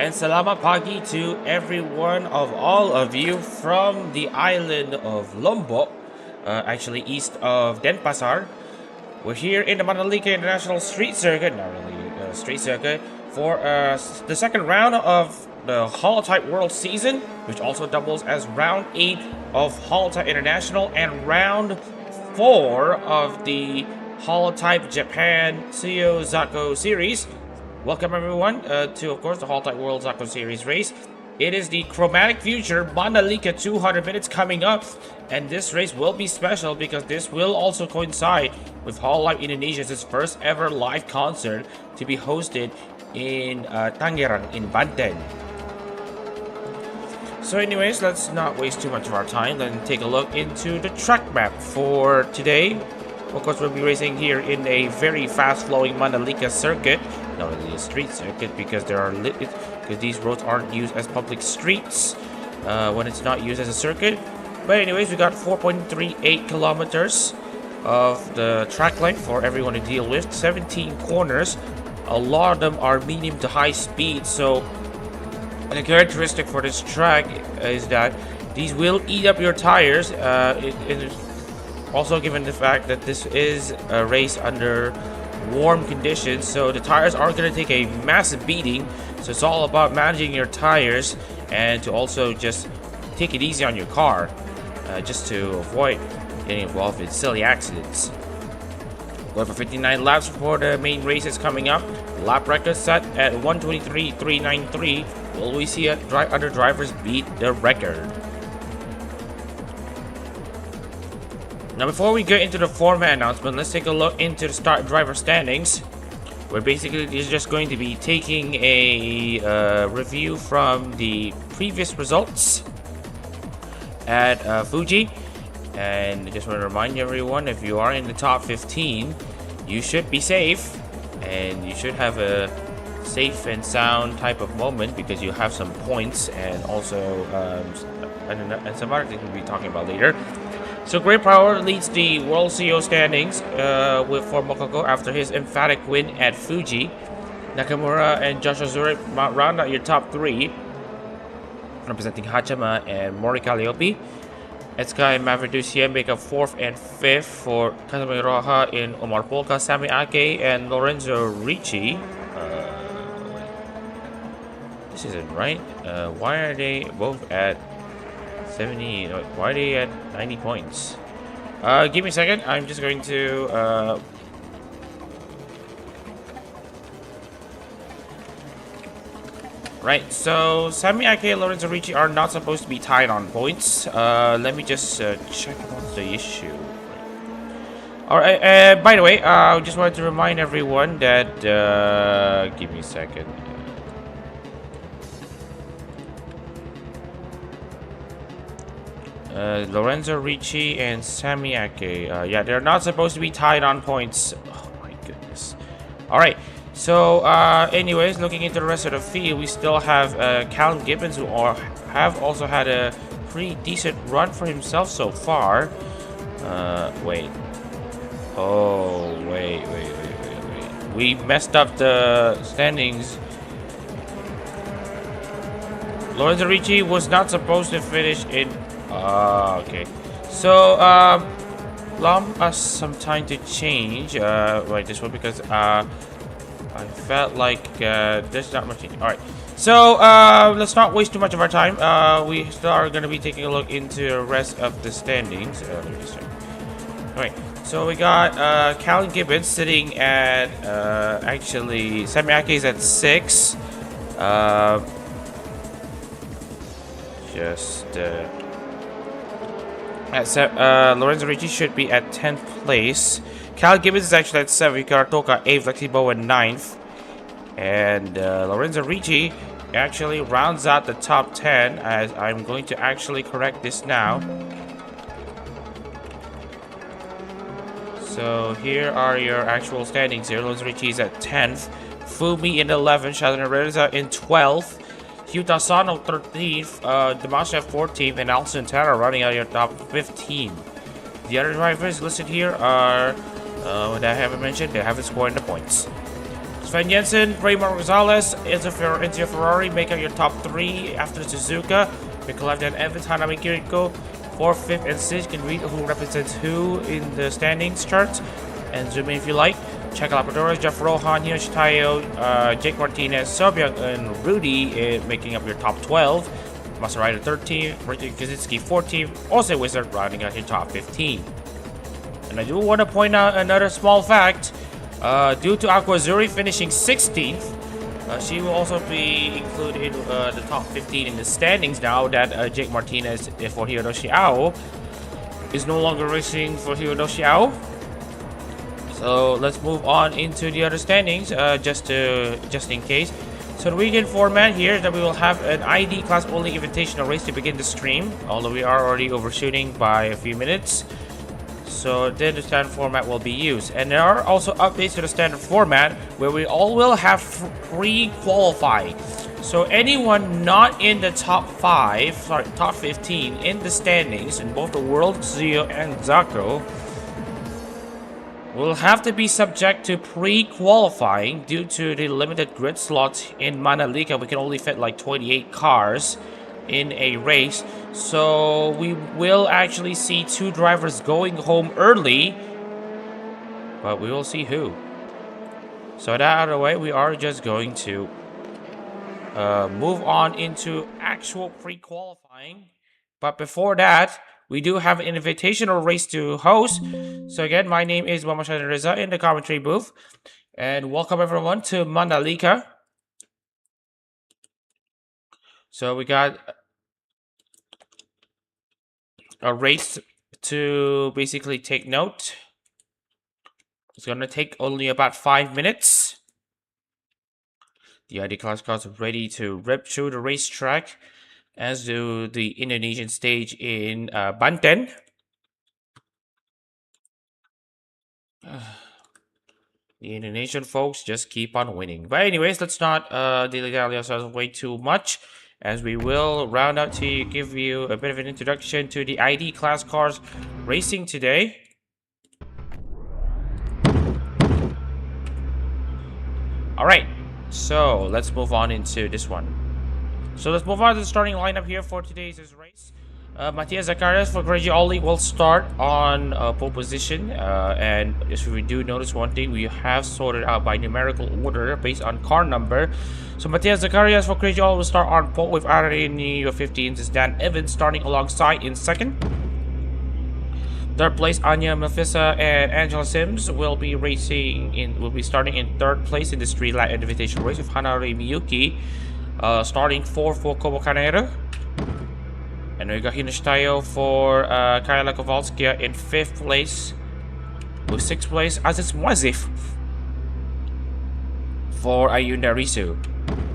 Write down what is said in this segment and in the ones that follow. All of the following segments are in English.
And selamat pagi to everyone of all of you from the island of Lombok, actually east of Denpasar. We're here in the Mandalika International Street Circuit, not really street circuit, for the second round of the HoloType World Season, which also doubles as round 8 of HoloType International and round 4 of the HoloType Japan Tsuyo Zako series. Welcome everyone to, of course, the HoloType World Zako series race. It is the Chromatic Future Mandalika 200 minutes coming up, and this race will be special because this will also coincide with HoloLive Indonesia's first ever live concert to be hosted in Tangerang in Banten. So anyways, let's not waste too much of our time and take a look into the track map for today. Of course, we'll be racing here in a very fast-flowing Mandalika circuit, not really a street circuit because these roads aren't used as public streets when it's not used as a circuit. But anyways, we got 4.38 kilometers of the track length for everyone to deal with. 17 corners. A lot of them are medium to high speed. So the characteristic for this track is that these will eat up your tires. It is also given the fact that this is a race under warm conditions, so the tires are going to take a massive beating. So it's all about managing your tires and to also just take it easy on your car, just to avoid getting involved in silly accidents. Going for 59 laps for the main races coming up. Lap record set at 123.393. Will we see other drivers beat the record? Now, before we get into the format announcement, let's take a look into the start driver standings. We're basically just going to be taking a review from the previous results at Fuji. And I just want to remind everyone, if you are in the top 15, you should be safe. And you should have a safe and sound type of moment because you have some points and also and some other things we'll be talking about later. So Great Power leads the World CEO standings for Mokoko after his emphatic win at Fuji. Nakamura and Joshua Zurich round out your top 3, representing Hachama and Mori Calliope. Etsuka and Maverick make up 4th and 5th for Kazumi Roja in Omar Polka, Sami Ake, and Lorenzo Ricci. This isn't right. Why are they both at 70? Why are they at 90 points? Give me a second. I'm just going to right, so Sami Ake and Lorenzo Ricci are not supposed to be tied on points. Let me just check what's the issue. Alright, by the way, I just wanted to remind everyone that give me a second. Lorenzo Ricci and Sami Ake. Yeah, they're not supposed to be tied on points. Oh my goodness. Alright, so anyways, looking into the rest of the field, we still have Callum Gibbons, who have also had a pretty decent run for himself so far. Wait. Oh, wait. We messed up the standings. Lorenzo Ricci was not supposed to finish in... okay. So, allow us some time to change this one because I felt like there's not much. Alright. So, let's not waste too much of our time. We still are going to be taking a look into the rest of the standings. Let me just check. Alright. So, we got Callum Gibbons sitting at, actually, Sami Ake is at 6. Lorenzo Ricci should be at 10th place. Cal Gibbons is actually at 7th. Karatoka 8th. Lexibo at 9th. And Lorenzo Ricci actually rounds out the top 10, as I'm going to actually correct this now. So here are your actual standings here. Lorenzo Ricci is at 10th. Fumi in 11th. Sheldon Reza in 12th. Yuta Sano 13th, Damasha 14th, and Alson Tara running out your top 15. The other drivers listed here are, that I haven't mentioned, they haven't scored the points. Sven Jensen, Raymond Rosales, Enzo Ferrari make up your top 3 after Suzuka. Nikolai and Evans, Hanami Kiriko, 4th, 5th, and 6th. Can read who represents who in the standings charts and zoom in if you like. Check out Labradores, Jeff Rohan, Hiroshi Taiyo, Jake Martinez, Sobyang, and Rudy making up your top 12. Maserati 13th, Ricky Kaczynski 14th, also Wizard rounding out your top 15. And I do want to point out another small fact. Due to Aquazuri finishing 16th, she will also be included in the top 15 in the standings now that Jake Martinez for Hironoshi Ao is no longer racing for Hironoshi Ao. So let's move on into the other standings just in case. So the weekend format here is that we will have an ID class only invitational race to begin the stream, although we are already overshooting by a few minutes. So then the standard format will be used, and there are also updates to the standard format where we all will have pre-qualifying. So anyone not in the top 15 in the standings in both the World, Tsuyo, and Zako will have to be subject to pre-qualifying due to the limited grid slots in Mandalika. We can only fit like 28 cars in a race, so we will actually see 2 drivers going home early, but we will see who. So that out of the way, we are just going to move on into actual pre-qualifying. But before that, we do have an invitational race to host. So again, my name is Mohammad Reza in the commentary booth, and welcome everyone to Mandalika. So we got a race to basically take note. It's gonna take only about 5 minutes. The ID class cars are ready to rip through the racetrack, as do the Indonesian stage in Banten. The Indonesian folks just keep on winning. But anyways, let's not dilly-dally ourselves way too much, as we will round out to give you a bit of an introduction to the ID class cars racing today. Alright, so let's move on into this one. So let's move on to the starting lineup here for today's race. Matthias Zacharias for Gregioli will start on pole position, and if we do notice one thing, we have sorted out by numerical order based on car number. So Matthias Zacharias for Gregioli will start on pole with Arini 15s is Dan Evans starting alongside in second. Third place, Anya Mafisa and Angela Sims will be starting in third place in the street lap invitation race with Hanare Miyuki starting fourth for Kobo Kanero. And we got Hinashitayo for Kayla Kowalskia in 5th place. With 6th place, Aziz Mwazif for Ayunda Risu.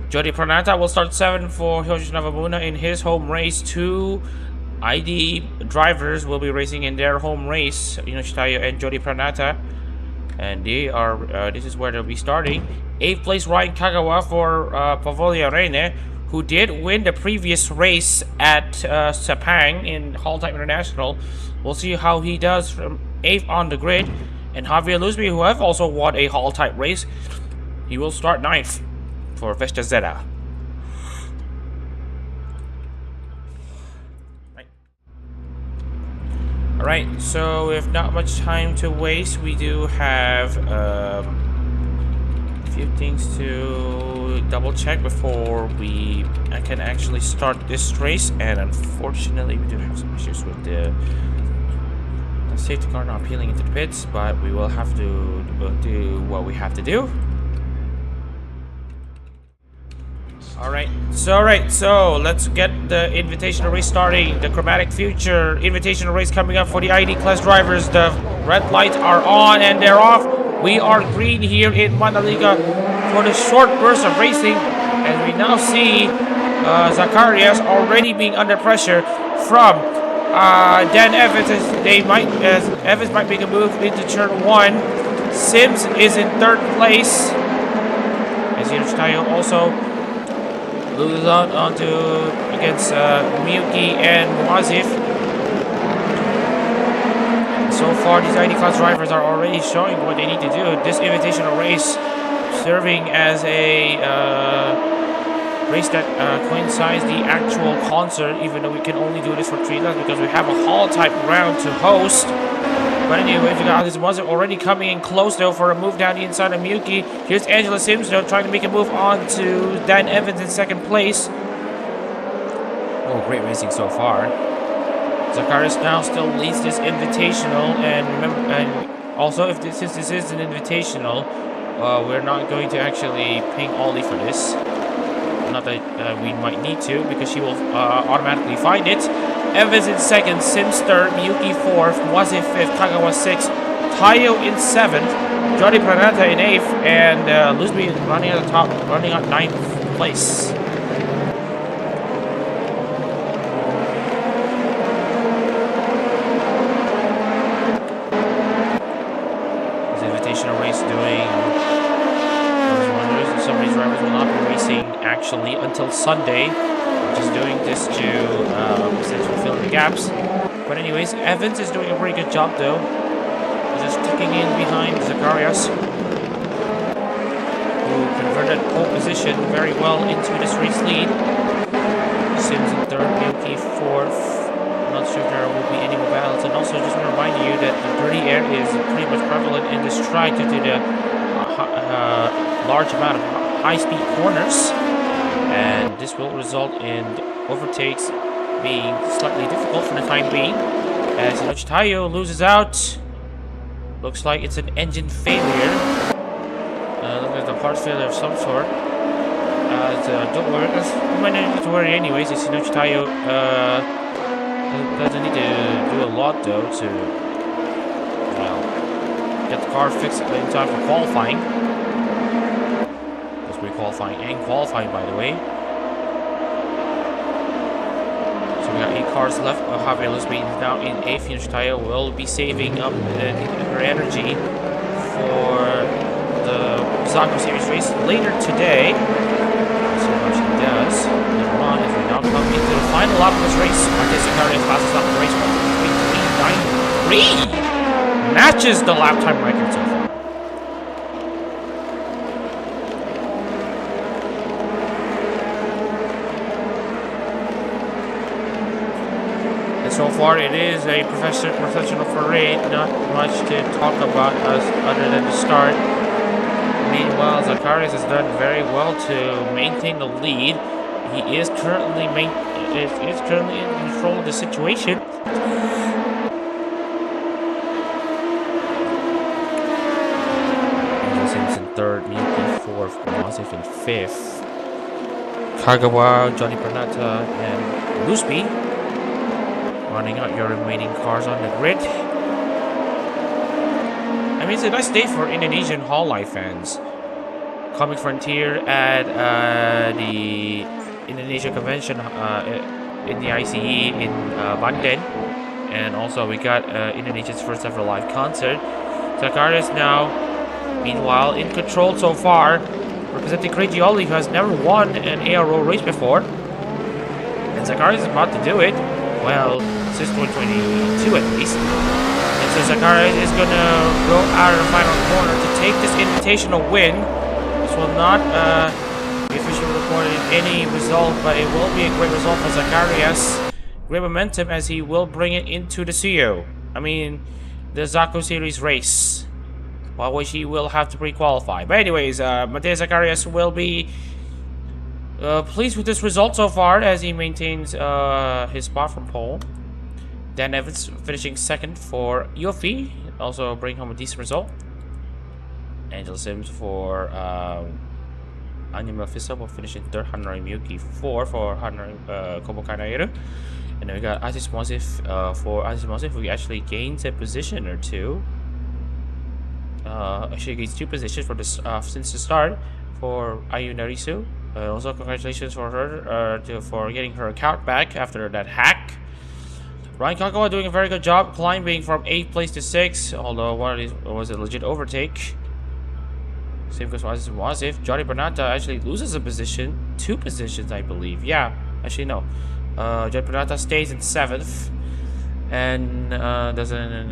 Jody Pranata will start 7th for Hiroshi Navamuna in his home race. 2 ID drivers will be racing in their home race, Hinashitayo and Jody Pranata. And they are, this is where they'll be starting. 8th place, Ryan Kagawa for Pavolia Reine, who did win the previous race at Sepang in HoloType International. We'll see how he does from 8th on the grid. And Javier Luzbi, who have also won a HoloType race, he will start 9th for Vesta Zeta. Alright, so with not much time to waste, we do have a few things to double check before I can actually start this race. And unfortunately, we do have some issues with the safety car not peeling into the pits, but we will have to do what we have to do. Alright, so let's get the invitational race starting. The Chromatic Future invitational race coming up for the ID class drivers. The red lights are on and they're off. We are green here in Mandalika for the short burst of racing, and we now see Zacharias already being under pressure from Dan Evans. Evans might make a move into turn 1. Sims is in 3rd place, as Yoshitayo also loses onto against Miyuki and Wazif. So far, these ID class drivers are already showing what they need to do. This invitational race serving as a race that coincides the actual concert, even though we can only do this for 3 laps because we have a HoloType round to host. But anyway, we got this was already coming in close though for a move down the inside of Miyuki. Here's Angela Sims though trying to make a move on to Dan Evans in second place. Oh, great racing so far. Zacharias now still leads this invitational, and remember, and also since this is an invitational, we're not going to actually ping Ollie for this. Not that we might need to, because she will automatically find it. Evans in second, Sims third, Miyuki fourth, Waze fifth, Kagawa sixth, Tsuyo in 7th, Johnny Pranata in 8th, and Luzby running at the top, running at 9th place. This invitational race doing wonders. Some of these drivers will not be racing actually until Sunday. We're just doing this to essentially fill in the gaps. But anyways, Evans is doing a pretty good job though. Just tucking in behind Zacharias, who converted pole position very well into this race lead. Sims in third, Miyuki fourth. I'm not sure if there will be any more battles. And also just want to remind you that the dirty air is pretty much prevalent in this track due to the large amount of high-speed corners. And this will result in overtakes being slightly difficult for the time being. As Tsuyo loses out. Looks like it's an engine failure. Looks like the parts failure of some sort. Don't worry, you might not need to worry anyways. Tsuyo doesn't need to do a lot though to, well, get the car fixed in time for qualifying. That's pre-qualifying and qualifying, by the way. So we got 8 cars left. Javier Luzby is now in 8th. Tsuyo will be saving up her energy for the Zako series race later today. Let's see how she does. Later on, as we now come into the final lap of this race, Marquez Zacharias fastest lap of the race, 1:53.93, matches the lap time record so far. So far, it is a professional parade. Not much to talk about other than the start. Meanwhile, Zacharias has done very well to maintain the lead. He is currently in control of the situation. Sims in third, Miyuki fourth, Mazif in 5th. Kagawa, Johnny Pranata, and Luzby running out your remaining cars on the grid. I mean, it's a nice day for Indonesian HoloType fans. Comic Frontier at the Indonesia Convention in the ICE in Banten. And also we got Indonesia's first ever live concert. Zacharias now, meanwhile, in control so far, representing Crazy Ollie, who has never won an ARO race before. And Zacharias is about to do it. Well, since 2022 at least. And so Zacharias is going to go out of the final corner to take this invitational win. This will not be officially recorded in any result, but it will be a great result for Zacharias. Great momentum as he will bring it into the Tsuyo. I mean, the Zako series race. While which he will have to pre-qualify. But anyways, Mateus Zacharias will be pleased with this result so far as he maintains his spot from pole. Dan Evans finishing second for UFE, also bring home a decent result. Angel Sims for Anya Mafisa will finish in third. Hanoi Miyuki 4 for Hanoi Kobokanairu. And then we got Aziz Mosif for Aziz Mosif, who actually gains a position or two. Actually gains 2 positions for this since the start for Ayu Narisu. Also congratulations for her for getting her account back after that hack. Ryan Kagawa doing a very good job climbing from 8th place to 6th, although one of these was a legit overtake. Same goes for Aziz Mawazif. Johnny Bernata actually loses a position, 2 positions I believe. Yeah, actually no. Johnny Bernata stays in 7th and doesn't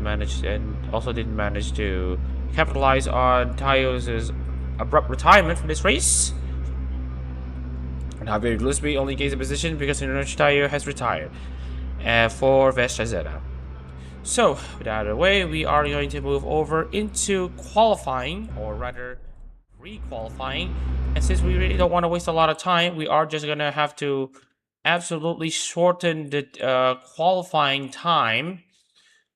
manage, and also didn't manage to capitalize on Tsuyo's abrupt retirement from this race. And Javier Gillespie only gains a position because Tsuyo has retired for Vestazeta. So, with that out of the way, we are going to move over into qualifying, or rather, re-qualifying. And since we really don't want to waste a lot of time, we are just going to have to absolutely shorten the qualifying time.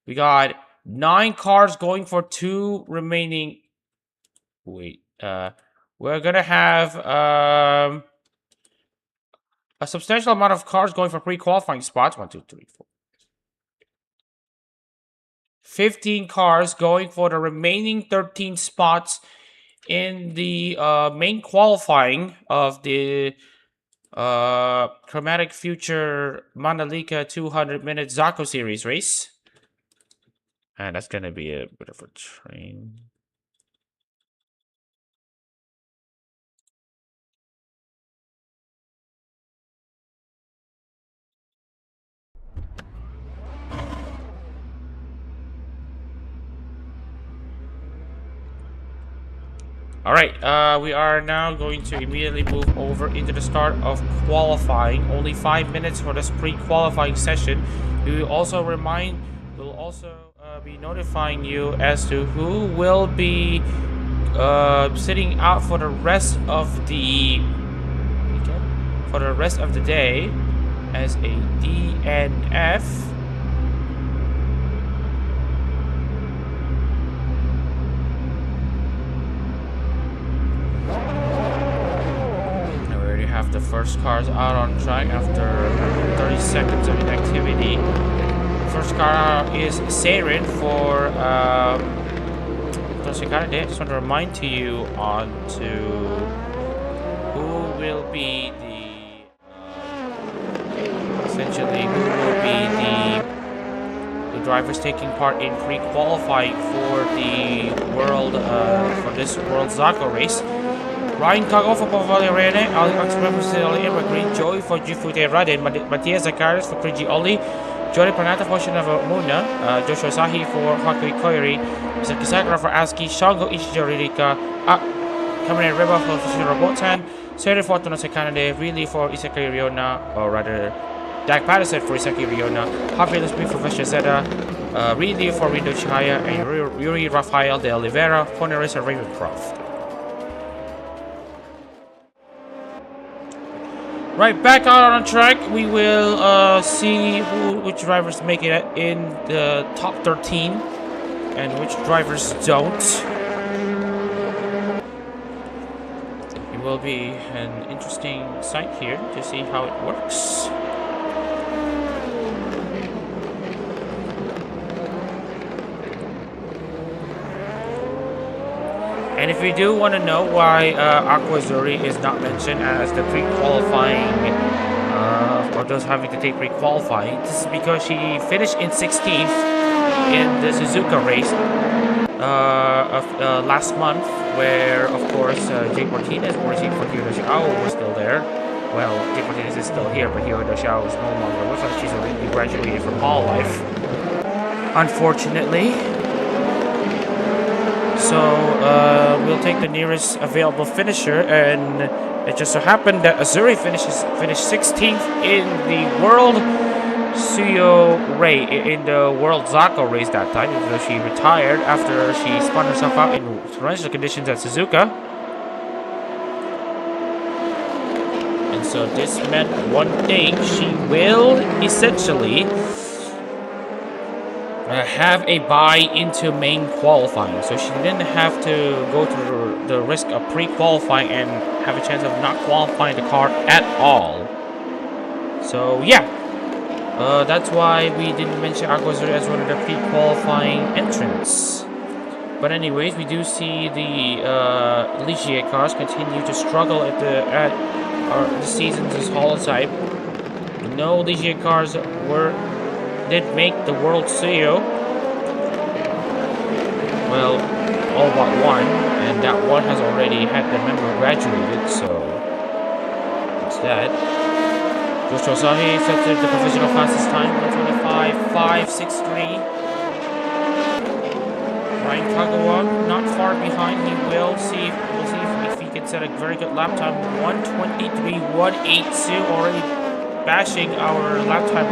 We got 9 cars going for 2 remaining. Wait, we're going to have a substantial amount of cars going for pre-qualifying spots. 1, 2, 3, 4. 15 cars going for the remaining 13 spots in the main qualifying of the Chromatic Future Mandalika 200-minute Zako series race. And that's gonna be a bit of a train. Alright, we are now going to immediately move over into the start of qualifying. Only 5 minutes for this pre-qualifying session. We will also be notifying you as to who will be sitting out for the rest of the day as a DNF. The first cars out on track after 30 seconds of inactivity. First car out is Seirin for Toshikade. I just want to remind to you on to who will be the drivers taking part in pre-qualifying for the world for this World Zako race. Ryan Kago for Pavali Rene, Alex for Emma Green, Joey for Jufute Radin, Matthias Zakaris for Priji Oli, Jori Pranata for Shinava Muna, Joshua Sahi for Hakui Koiri, Misaki Sakura for Aski, Shango Ichijoririka, Cameron Riba for Fushiro Botan, Seri for Tono Sekanade, Really for Isaki Riona, or rather, Dak Patterson for Isaki Riona, Happy Lisby for Veshazeta, Really for Rindo Chihaya, and Yuri Rafael de Oliveira for Nerissa Ravencroft. Right, back out on track, we will see which drivers make it in the top 13 and which drivers don't. It will be an interesting sight here to see how it works. And if you do want to know why Aquazuri is not mentioned as the pre-qualifying, or those having to take pre-qualifying, this is because she finished in 16th in the Suzuka race of last month, where, of course, Jake Martinez, racing for Hiro Shao, was still there. Well, Jake Martinez is still here, but Hiro Shao is no longer with us. She's already graduated from Hall Life, unfortunately. So we'll take the nearest available finisher, and it just so happened that Azuri finished 16th in the World Tsuyo race, in the World Zako race that time, even though she retired after she spun herself out in torrential conditions at Suzuka. And so this meant one thing: she will essentially have a buy into main qualifying, so she didn't have to go through the risk of pre-qualifying and have a chance of not qualifying the car at all. So yeah, that's why we didn't mention Aquazuri as one of the pre-qualifying entrants. But anyways, we do see the Ligier cars continue to struggle at the season's HoloType. No Ligier cars did make the World Tsuyo. Well, all but one, and that one has already had the member graduated, so it's that. Joshua Sahi sets the provisional fastest time, 125.563. Ryan Kagawa, not far behind. We'll see if he can set a very good lap time. 1:23.182, already bashing our lap time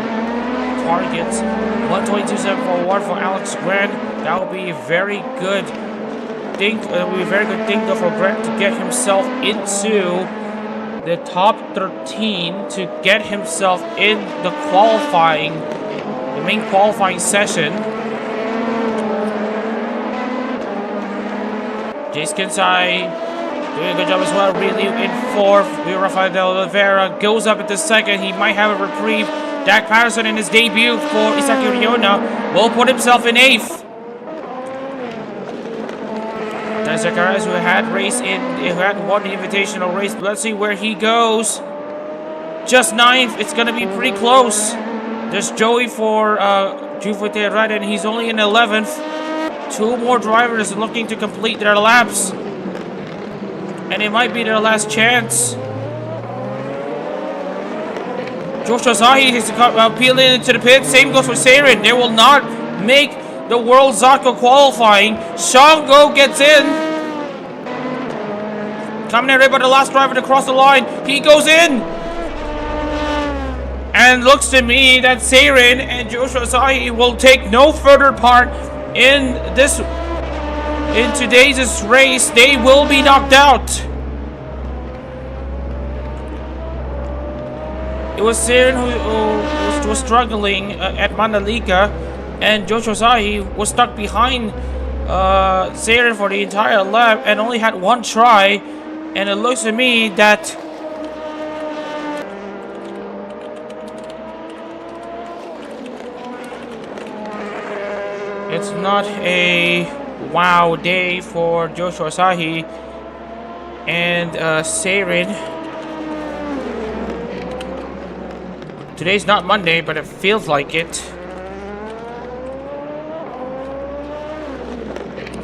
targets. 1:22.741 for Alex Grant. That would be a very good thing. Though for Grant to get himself into the top 13 to get himself in the main qualifying session. Jace Kinsai doing a good job as well. Really in fourth. Rafael de Oliveira goes up into second. He might have a reprieve. Dak Patterson in his debut for Isaki Ryona will put himself in eighth. Zakaras, who had won the invitational race. Let's see where he goes. Just ninth. It's gonna be pretty close. There's Joey for Jufete Red, and he's only in 11th. Two more drivers looking to complete their laps, and it might be their last chance. Joshua Zahi is peeling into the pit. Same goes for Saren. They will not make the World Zako qualifying. Shango gets in. Coming in right by the last driver to cross the line. He goes in. And looks to me that Saren and Joshua Zahi will take no further part in today's race. They will be knocked out. It was Saren who was struggling at Mandalika, and Joshua Zahi was stuck behind Saren for the entire lap and only had one try. And it looks to me that it's not a wow day for Joshua Zahi and Saren. Today's not Monday, but it feels like it.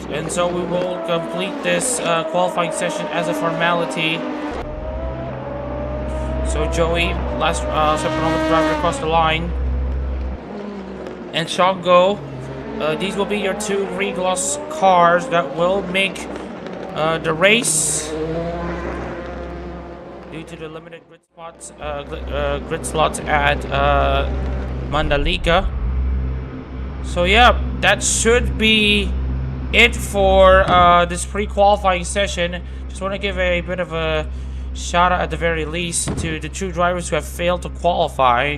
And so we will complete this qualifying session as a formality. So Joey, last Sepanometer driver across the line. And Shango, these will be your two Regloss cars that will make the race. Due to the limited grid slots at Mandalika. So yeah, that should be it for this pre-qualifying session. Just want to give a bit of a shout out at the very least to the two drivers who have failed to qualify.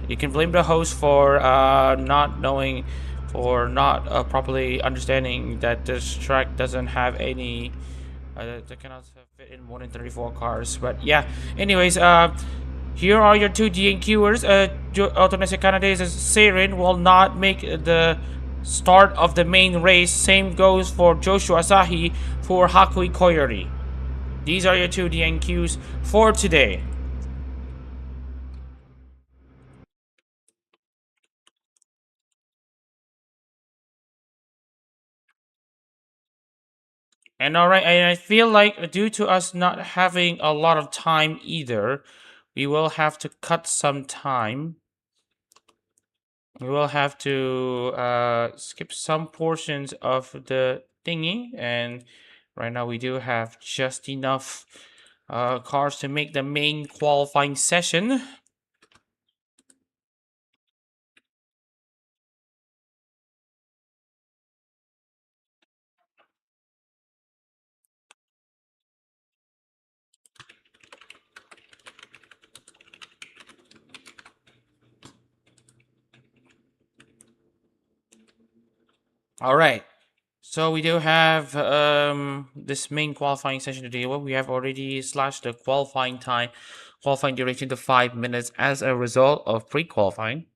You can blame the host for not knowing, for not properly understanding that this track doesn't have any that cannot fit in more than 34 cars. But yeah, anyways, here are your two DNQers. Autonese Canada's Saren will not make the start of the main race. Same goes for Joshua Zahi for Hakui Koyori. These are your two DNQs for today. And alright, and I feel like due to us not having a lot of time either, we will have to cut some time. We will have to skip some portions of the thingy, and right now we do have just enough cars to make the main qualifying session. All right, so we do have this main qualifying session to deal with. We have already slashed the qualifying duration to 5 minutes as a result of pre-qualifying.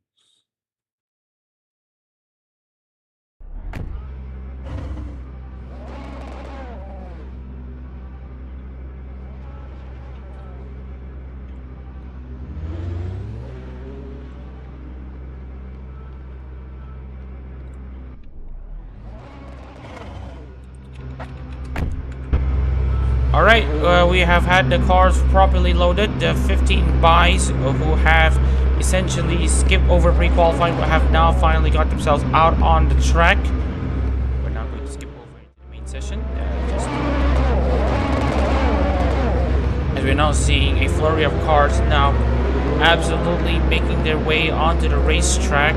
Alright, we have had the cars properly loaded. The 15 buys who have essentially skipped over pre-qualifying but have now finally got themselves out on the track. session. As we're now seeing a flurry of cars now absolutely making their way onto the racetrack.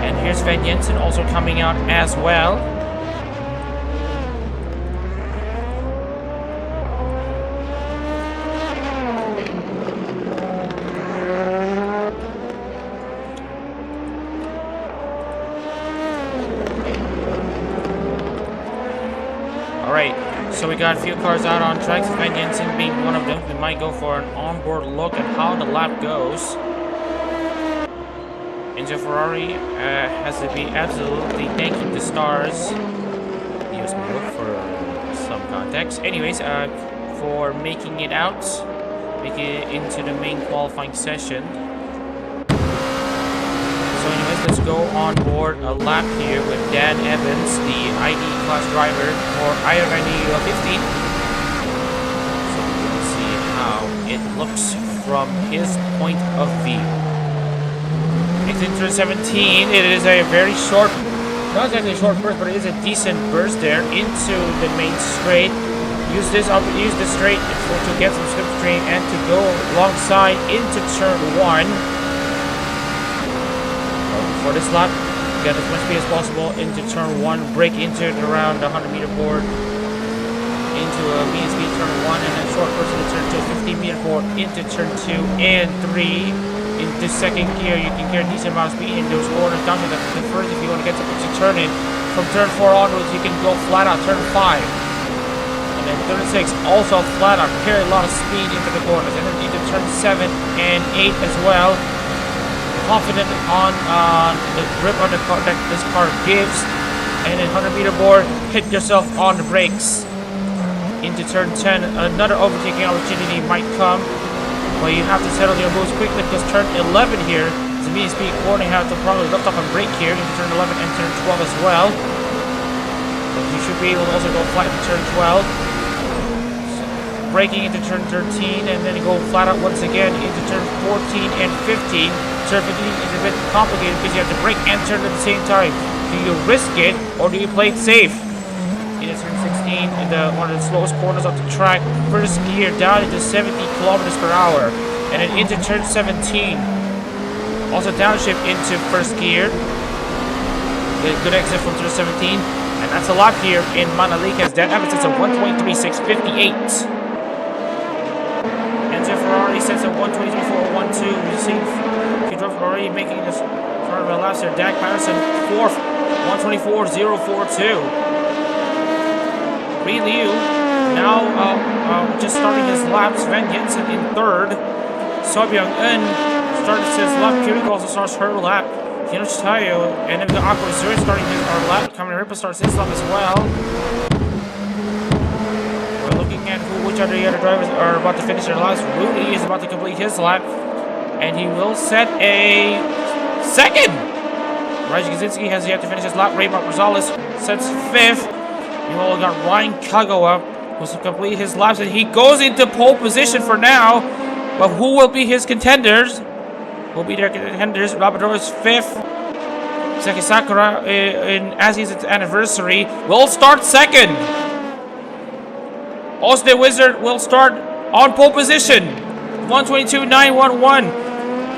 And here's Van Jensen also coming out as well. Alright, so we got a few cars out on tracks, Van Jensen being one of them. We might go for an onboard look at how the lap goes. Enzo Ferrari has to be absolutely thanking the stars. Use me look for some context. Anyways, for making it out, make it into the main qualifying session. So anyways, let's go on board a lap here with Dan Evans, the ID class driver for IRNE 15. So we will see how it looks from his point of view. It's into 17. It is a very short, not exactly a short burst, but it is a decent burst there into the main straight. Use the straight to get some slipstream and to go alongside into turn 1. For this lap, get as much speed as possible into turn 1, break into it around the 100-meter board, into a medium speed turn 1, and then short burst into turn 2, 15-meter board into turn 2 and 3. Into second gear, you can get a decent amount of speed in those corners down to the first. If you want to get something to turn in from turn 4 onwards, you can go flat out turn 5. And then turn 6 also flat out, carry a lot of speed into the corners, and then into turn 7 and 8 as well. Confident on the grip on the car that this car gives, and then 100-meter board, hit yourself on the brakes. Into turn 10, another overtaking opportunity might come. Well, you have to settle your moves quickly because turn 11 here is a medium speed corner. You have to probably lift off and brake here into turn 11 and turn 12 as well. But you should be able to also go flat into turn 12. So, braking into turn 13 and then go flat out once again into turn 14 and 15. Turn 15 is a bit complicated because you have to brake and turn at the same time. Do you risk it or do you play it safe? Into turn 16, one of the slowest corners of the track. First gear down into 70 kilometers per hour. And then into turn 17. Also downshift into first gear. Good exit from turn 17. And that's a lot here in Mandalika as Dan Evans sets a 123.658. Enzo Ferrari sets a 123.412. You see Pedro Ferrari making this front of the laps there. Dak Patterson 4th, 124.042. Liu now just starting his laps. Van Jensen in 3rd. So Byung-eun started his lap. Kiriko also starts her lap. Tsuyo and then the Aqua Zero starting his lap. Kaminaripa starts his lap as well. We're looking at which other drivers are about to finish their laps. Rudy is about to complete his lap, and he will set a 2nd. Raji Kaczynski has yet to finish his lap. Raymond Rosales sets 5th. You all got Ryan Kagawa, who's to complete his laps, and he goes into pole position for now. But who will be his contenders? Will be their contenders. Labrador is 5th. Saki Sakura, as his anniversary, will start 2nd. Austin Wizard will start on pole position. 122.911.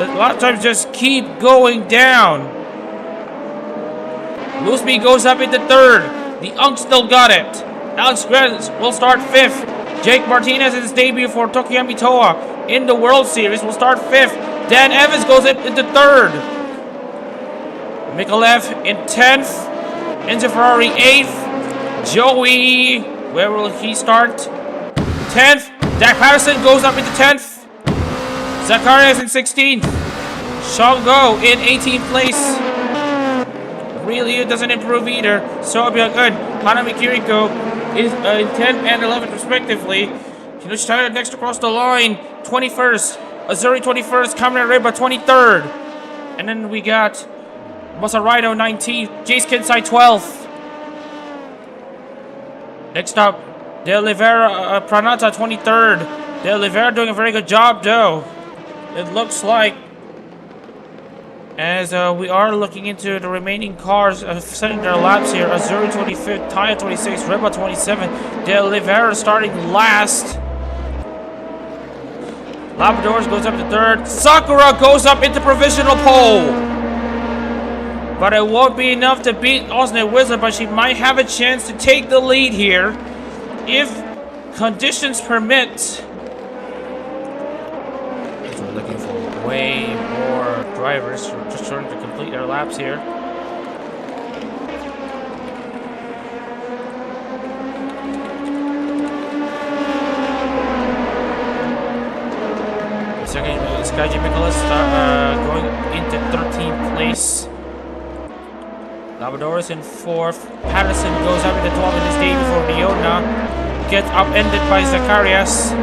A lot of times just keep going down. Looseby goes up into 3rd. The Unk still got it. Alex Grant will start 5th. Jake Martinez in his debut for Tokiyami Toa in the World Series will start 5th. Dan Evans goes up into 3rd. Mikolev in 10th. Enzo Ferrari 8th. Joey, where will he start? 10th. Dak Patterson goes up into 10th. Zacharias in 16th. Shango in 18th place. Really, it doesn't improve either. So Byung-eun, Hanami Kiriko is in 10th and 11th respectively. Kinoshi Taira next across the line, 21st. Azuri 21st, Kaminariba 23rd. And then we got Masaraido 19th, Jace Kinsai 12th. Next up, De Oliveira Pranata 23rd. De Oliveira doing a very good job though. It looks like. As we are looking into the remaining cars setting their laps here. Azuri 25th, Taya 26th, Reba 27th, De Oliveira starting last. Labradors goes up to third. Sakura goes up into provisional pole. But it won't be enough to beat Osne Wizard, but she might have a chance to take the lead here if conditions permit. We're looking for way more drivers just trying to complete their laps here. Second, Skyji Nicholas going into 13th place. Labrador's in 4th. Patterson goes up into 12th in his day before Riona gets upended by Zacharias.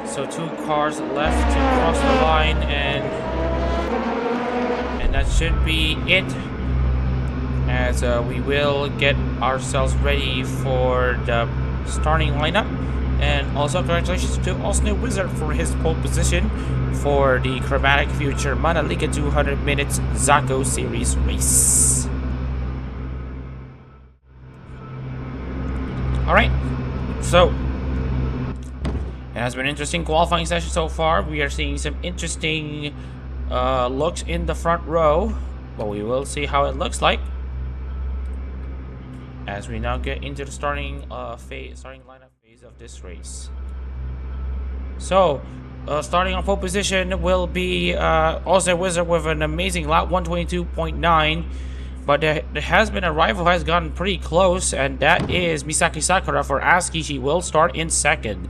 So 2 cars left to cross the line, and that should be it, as we will get ourselves ready for the starting lineup. And also congratulations to Osne Wizard for his pole position for the Chromatic Future Mandalika 200 minutes Zako series race. Alright, so it has been an interesting qualifying session so far. We are seeing some interesting looks in the front row, but we will see how it looks like as we now get into the starting lineup phase of this race. So starting on pole position will be Osne Wizard with an amazing lap 122.9, but there has been a rival who has gotten pretty close, and that is Misaki Sakura for ASCII. She will start in second.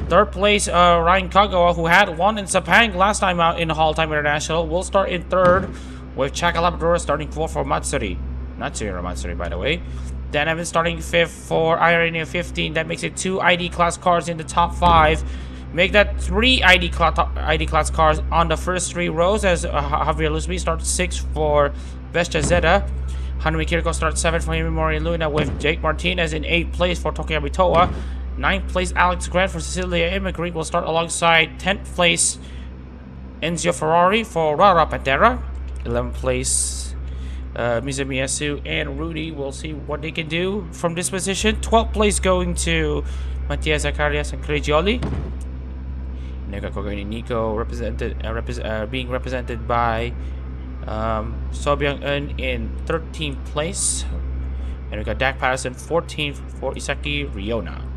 Third place, Ryan Kagawa, who had won in Sepang last time out in HoloType International, will start in third, with Chaka Labrador starting fourth for Matsuri. Not Tsuyo Matsuri, by the way. Dan Evans starting fifth for IRNA 15. That makes it 2 ID class cars in the top 5. Make that 3 ID class cars on the first 3 rows, as Javier Lusby starts 6th for Vestia Zeta. Hanumi Kiriko starts 7th for Himimori Luna, with Jake Martinez in 8th place for Tokyo Toa. 9th place Alex Grant for Cecilia Immigrant will start alongside 10th place Enzio Ferrari for Rara Pantera. 11th place Mizumiyasu and Rudy. We'll see what they can do from this position. 12th place going to Mattia Zacharias and Cregioli. Nico being represented by Sobyung Eun in 13th place. And we got Dak Patterson 14th for Isaki Riona.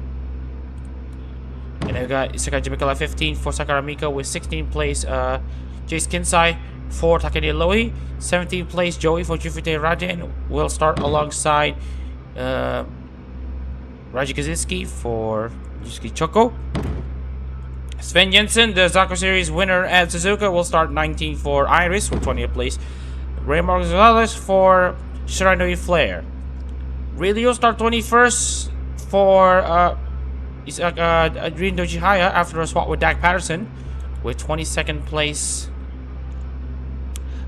And we got Isakaji Mikala 15th for Sakura Miko, with 16th place Jace Kinsai for Takedi Loi. 17th place Joey for Jufute Rajan will start alongside Raji Kazinski for Yusuke Choco. Sven Jensen, the Zako series winner at Suzuka, will start 19th for Iris for 20th place. Raymond Gonzalez for Shiranui Flair. Really will start 21st for Adrian Dojihaya after a swap with Dak Patterson, with 22nd place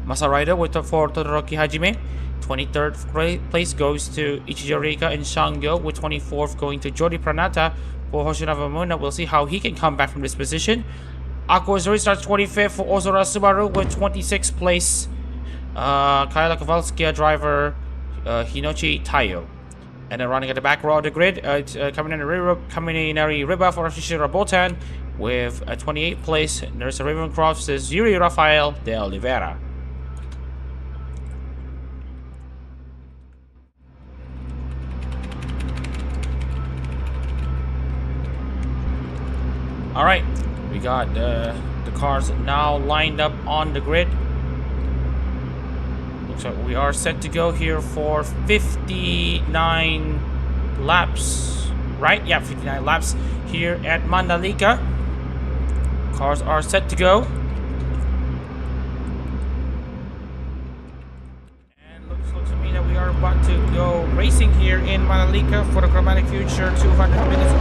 Masarida for Todoroki Hajime. 23rd place goes to Ichijorika and Shangyo, with 24th going to Jody Pranata for Hoshinawa Muna. We'll see how he can come back from this position. Aqua Zori starts 25th for Ozora Subaru, with 26th place Kaila Kowalski driver Hinochi Tayo. And then running at the back row of the grid, it's Kaminari Riba for Shishira Botan, with a 28th place Nurse Ravencroft is Yuri Rafael de Oliveira. Alright, we got the cars now lined up on the grid. Looks like we are set to go here for 59 laps, right? Yeah, 59 laps here at Mandalika. Cars are set to go. And looks to me that we are about to go racing here in Mandalika for the Chromatic Future 200 minutes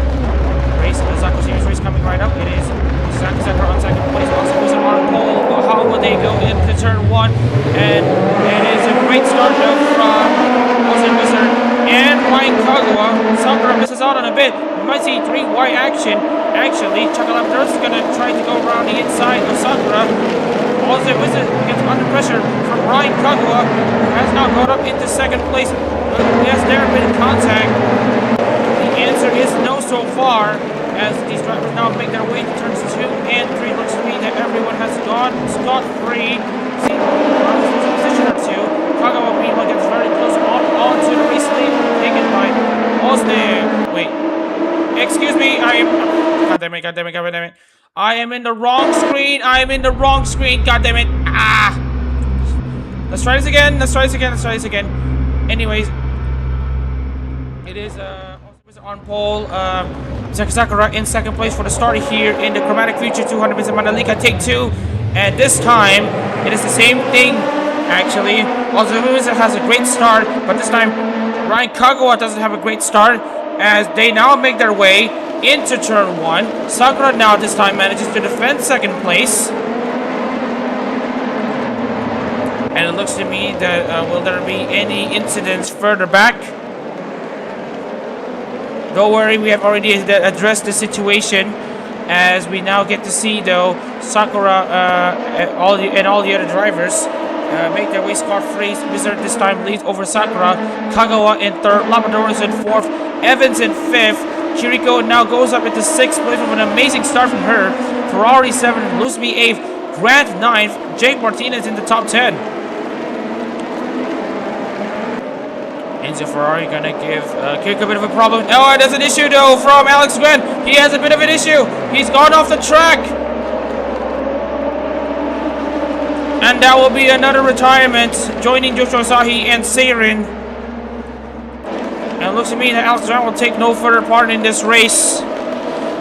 race. The Zako series race coming right up. It is Sakura on second place, also was on pole. How will they go into turn 1? And it is a great start of stalled on a bit. We might see 3Y action. Actually, Chocolate is gonna try to go around the inside of Sakura. Also, Wizard gets under pressure from Ryan Kagawa, who has now gone up into second place. Has there been contact? The answer is no so far, as these drivers now make their way to turns 2 and 3. Looks to me that everyone has gone scot-free. See, position or two. Kagawa meanwhile gets very close on to the race lead, taken by Osne. Wait. Excuse me, God damn it. I am in the wrong screen. God damn it. Ah. Let's try this again. Anyways, it is on pole. Sakura in second place for the start here in the Chromatic Future 200 meters Mandalika take 2. And this time, it is the same thing, actually. Also, Wizard has a great start, but this time, Ryan Kagawa doesn't have a great start, as they now make their way into turn 1. Sakura now this time manages to defend second place. And it looks to me that will there be any incidents further back? Don't worry, we have already addressed the situation, as we now get to see though Sakura and all the other drivers make their way scot-free. Wizard this time leads over Sakura. Kagawa in third, Labrador is in fourth, Evans in fifth. Chiriko now goes up into sixth place with an amazing start from her. Ferrari 7th, Luzmi 8th, Grant 9th, Jake Martinez in the top 10. Enzo Ferrari gonna give Kirk a bit of a problem. Oh, there's an issue though from Alex Grant. He has a bit of an issue. He's gone off the track. And that will be another retirement, joining Joshua Asahi and Seirin. And it looks to me that Alex Grant will take no further part in this race.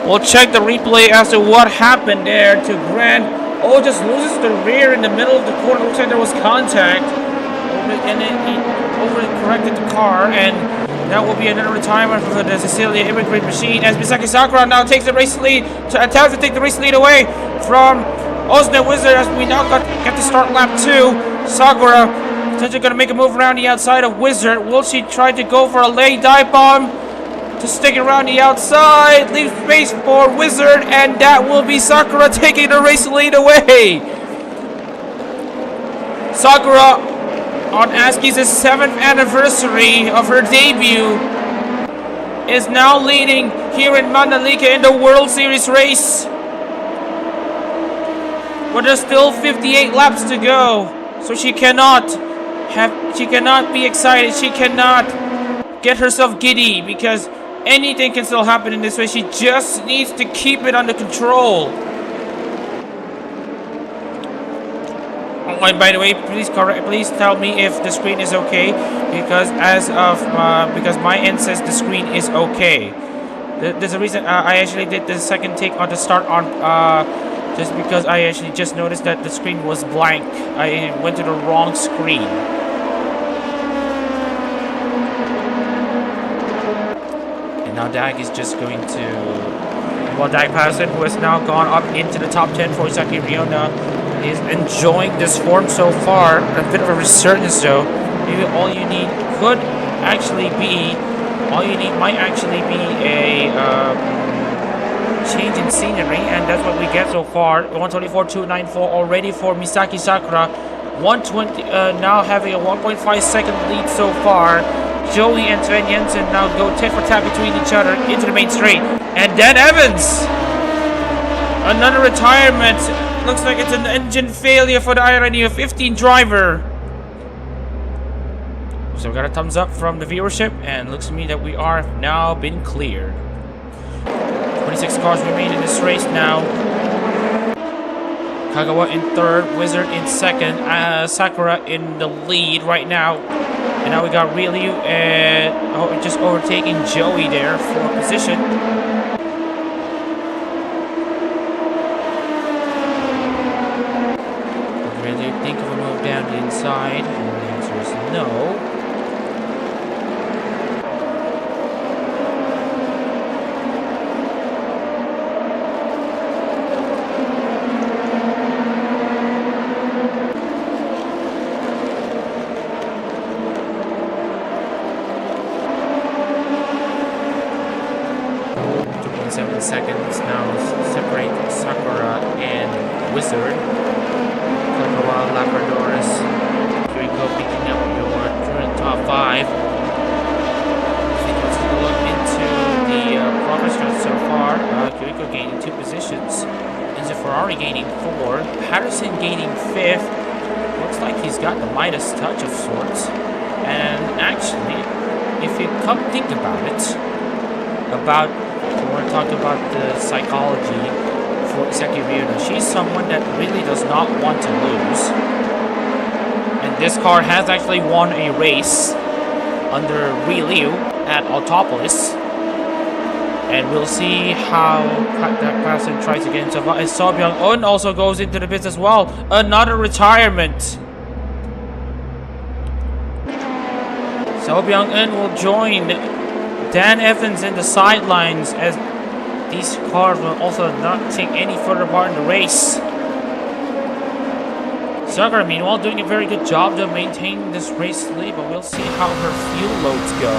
We'll check the replay as to what happened there to Grant. Oh, just loses the rear in the middle of the corner. Looks like there was contact. And then he overcorrected the car, and that will be another retirement for the Cecilia Immigrant Machine, as Misaki Sakura now takes the race lead, attempts to take the race lead away from Osne Wizard, as we now get to start lap 2. Sakura potentially going to make a move around the outside of Wizard. Will she try to go for a lay dive bomb to stick around the outside, leave space for Wizard, and that will be Sakura taking the race lead away. Sakura, on Aski's 7th anniversary of her debut, is now leading here in Mandalika in the World Series race. But there's still 58 laps to go, so she cannot be excited. She cannot get herself giddy, because anything can still happen in this race. She just needs to keep it under control. Oh, and by the way, please tell me if the screen is okay, because because my end says the screen is okay. There's a reason I actually did the second take on the start on just because I actually just noticed that the screen was blank. I went to the wrong screen. And now Dag is just going to, well, Dag Patterson, who has now gone up into the top 10 for Isaki Riona, is enjoying this form so far. A bit of a resurgence though. Maybe all you need might actually be a change in scenery, and that's what we get so far. 124.294 already for Misaki Sakura. 120 now having a 1.5 second lead so far. Joey and Sven Jensen now go tit for tat between each other into the main straight. And Dan Evans, another retirement. Looks like it's an engine failure for the IRNU 15 driver. So we got a thumbs up from the viewership, and looks to me that we are now been cleared. 26 cars remain in this race now. Kagawa in third, Wizard in second, Sakura in the lead right now. And now we got Ryu just overtaking Joey there for position. Really think of a move down the inside? And the answer is no. seconds now separate Sakura and Wizard. Kagawa, Labradorus, Kiriko picking up your current top 5. Let's take a look into the progress chart so far. Kiriko gaining 2 positions. Enzo Ferrari gaining 4. Patterson gaining 5th. Looks like he's got the Midas touch of sorts. And actually, if you come think about it, we want to talk about the psychology for Seki Ryuno. She's someone that really does not want to lose. And this car has actually won a race under Ryu at Autopolis. And we'll see how that person tries to get into it. And So Byung-un also goes into the pits as well. Another retirement. So Byung-un will join Dan Evans in the sidelines as these cars will also not take any further part in the race. Sakura, meanwhile, doing a very good job to maintain this race lead, but we'll see how her fuel loads go.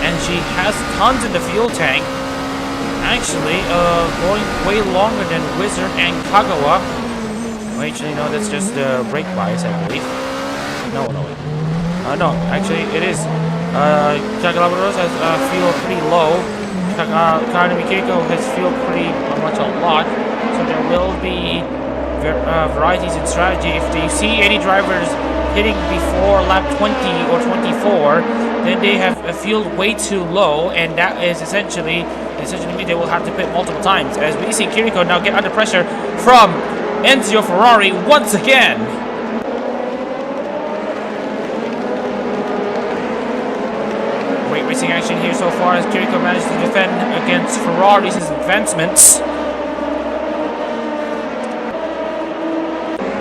And she has tons in the fuel tank. Actually, going way longer than Wizard and Kagawa. Well, actually, no, that's just the brake bias, I believe. No, wait. No, actually, it is. Kagalabaros has fuel pretty low. Kanami Keiko has fuel pretty much a lot. So there will be varieties in strategy. If you see any drivers hitting before lap 20 or 24, then they have a fuel way too low, and that is essentially means they will have to pit multiple times. As we see Kiriko now get under pressure from Enzo Ferrari once again. Great racing action here so far as Kiriko managed to defend against Ferrari's advancements.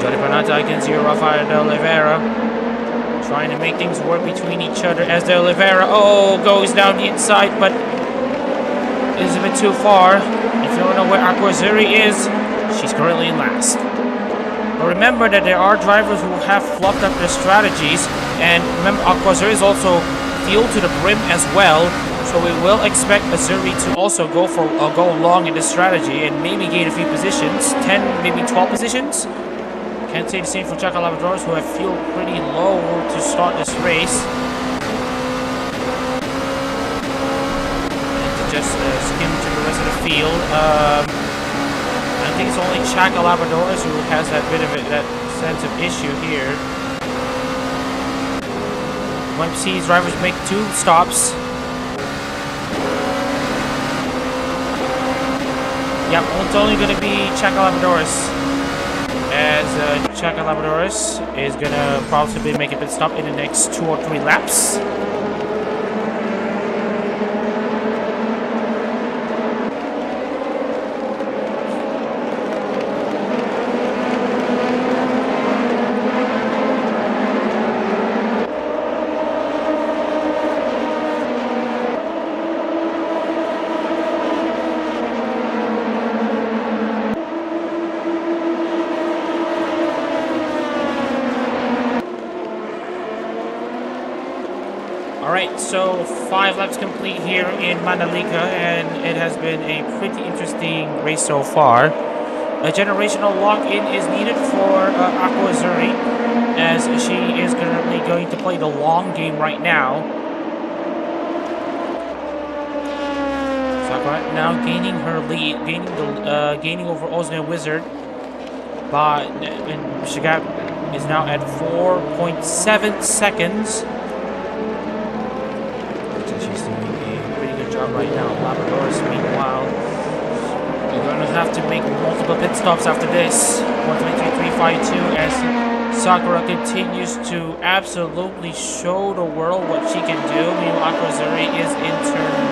Jody Panata against Rafael de Oliveira. Trying to make things work between each other as de Oliveira goes down the inside, but is a bit too far. If you don't know where Aquazuri is, she's currently in last. But remember that there are drivers who have fluffed up their strategies, and remember Aquazuri is also fuel to the brim as well, so we will expect Azuri to also go long in this strategy and maybe gain a few positions, 10, maybe 12 positions. Can't say the same for Chaka Labradors, who have fuel pretty low to start this race. Just skim to the rest of the field. I think it's only Chaka Labradors who has that bit of that sense of issue here. Might see drivers make 2 stops. Yep, it's only going to be Chaka Labradors, as Chaka Labradors is going to possibly make a pit stop in the next 2 or 3 laps. Alright, so 5 laps complete here in Mandalika, and it has been a pretty interesting race so far. A generational lock-in is needed for Aqua Azuri, as she is currently going to play the long game right now. Sakura now gaining her lead, gaining over Ozne Wizard, but Shigap is now at 4.7 seconds. Right now, Labradors, meanwhile, you're going to have to make multiple pit stops after this. 123.352 as Sakura continues to absolutely show the world what she can do. Meanwhile, Aquazuri is in turn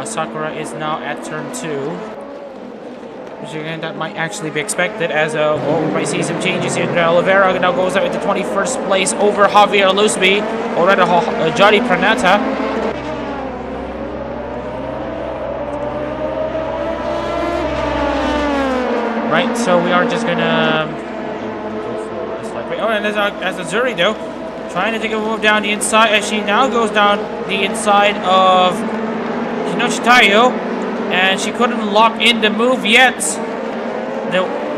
15. Sakura is now at turn 2. Which again, that might actually be expected, as we might see some changes here. Oliveira now goes out into 21st place over Javier Lusby, or rather Jari Pranata. Right, so we are just gonna go for a slight break. Oh, and as Azuri though, trying to take a move down the inside, as she now goes down the inside of Hinochi Taiyo, and she couldn't lock in the move yet.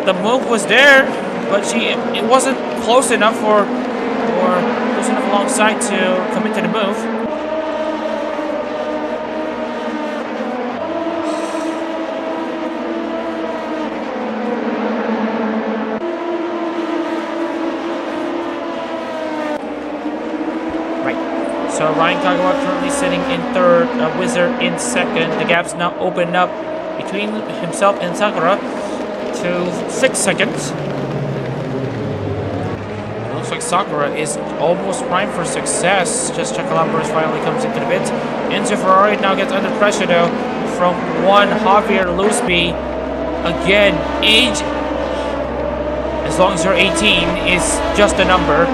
The move was there, but it wasn't close enough or close enough alongside to commit to the move. So Ryan Kagawa currently sitting in third, Wizard in second. The gap's now opened up between himself and Sakura to 6 seconds. It looks like Sakura is almost primed for success. Just Chakalamburus finally comes into the pit. Enzo Ferrari now gets under pressure though from one Javier Lusby. Again, age, as long as you're 18, is just a number.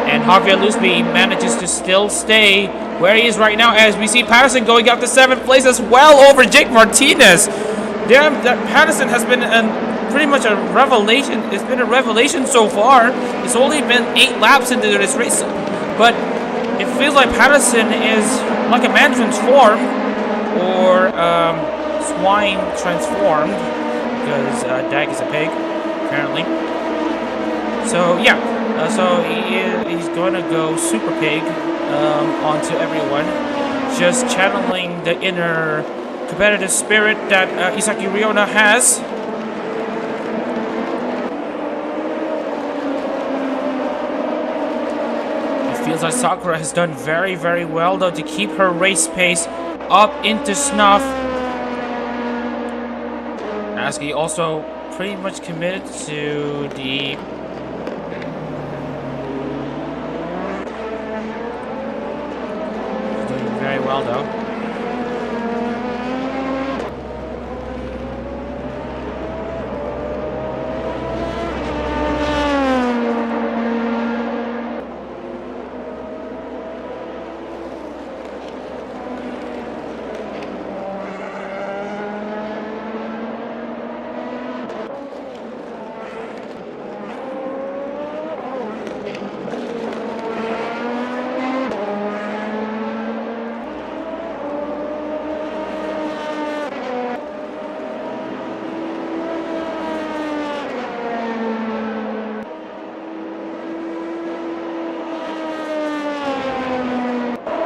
And Javier Lusby manages to still stay where he is right now, as we see Patterson going up to 7th place as well over Jake Martinez. Damn, that Patterson has been pretty much a revelation. It's been a revelation so far. It's only been 8 laps into this race, but it feels like Patterson is like a man transformed, or swine transformed, because Dag is a pig, apparently. So yeah. So he's going to go super pig onto everyone, just channeling the inner competitive spirit that Isaki Ryona has. It feels like Sakura has done very, very well though to keep her race pace up into snuff. Aski also pretty much committed to the very well though.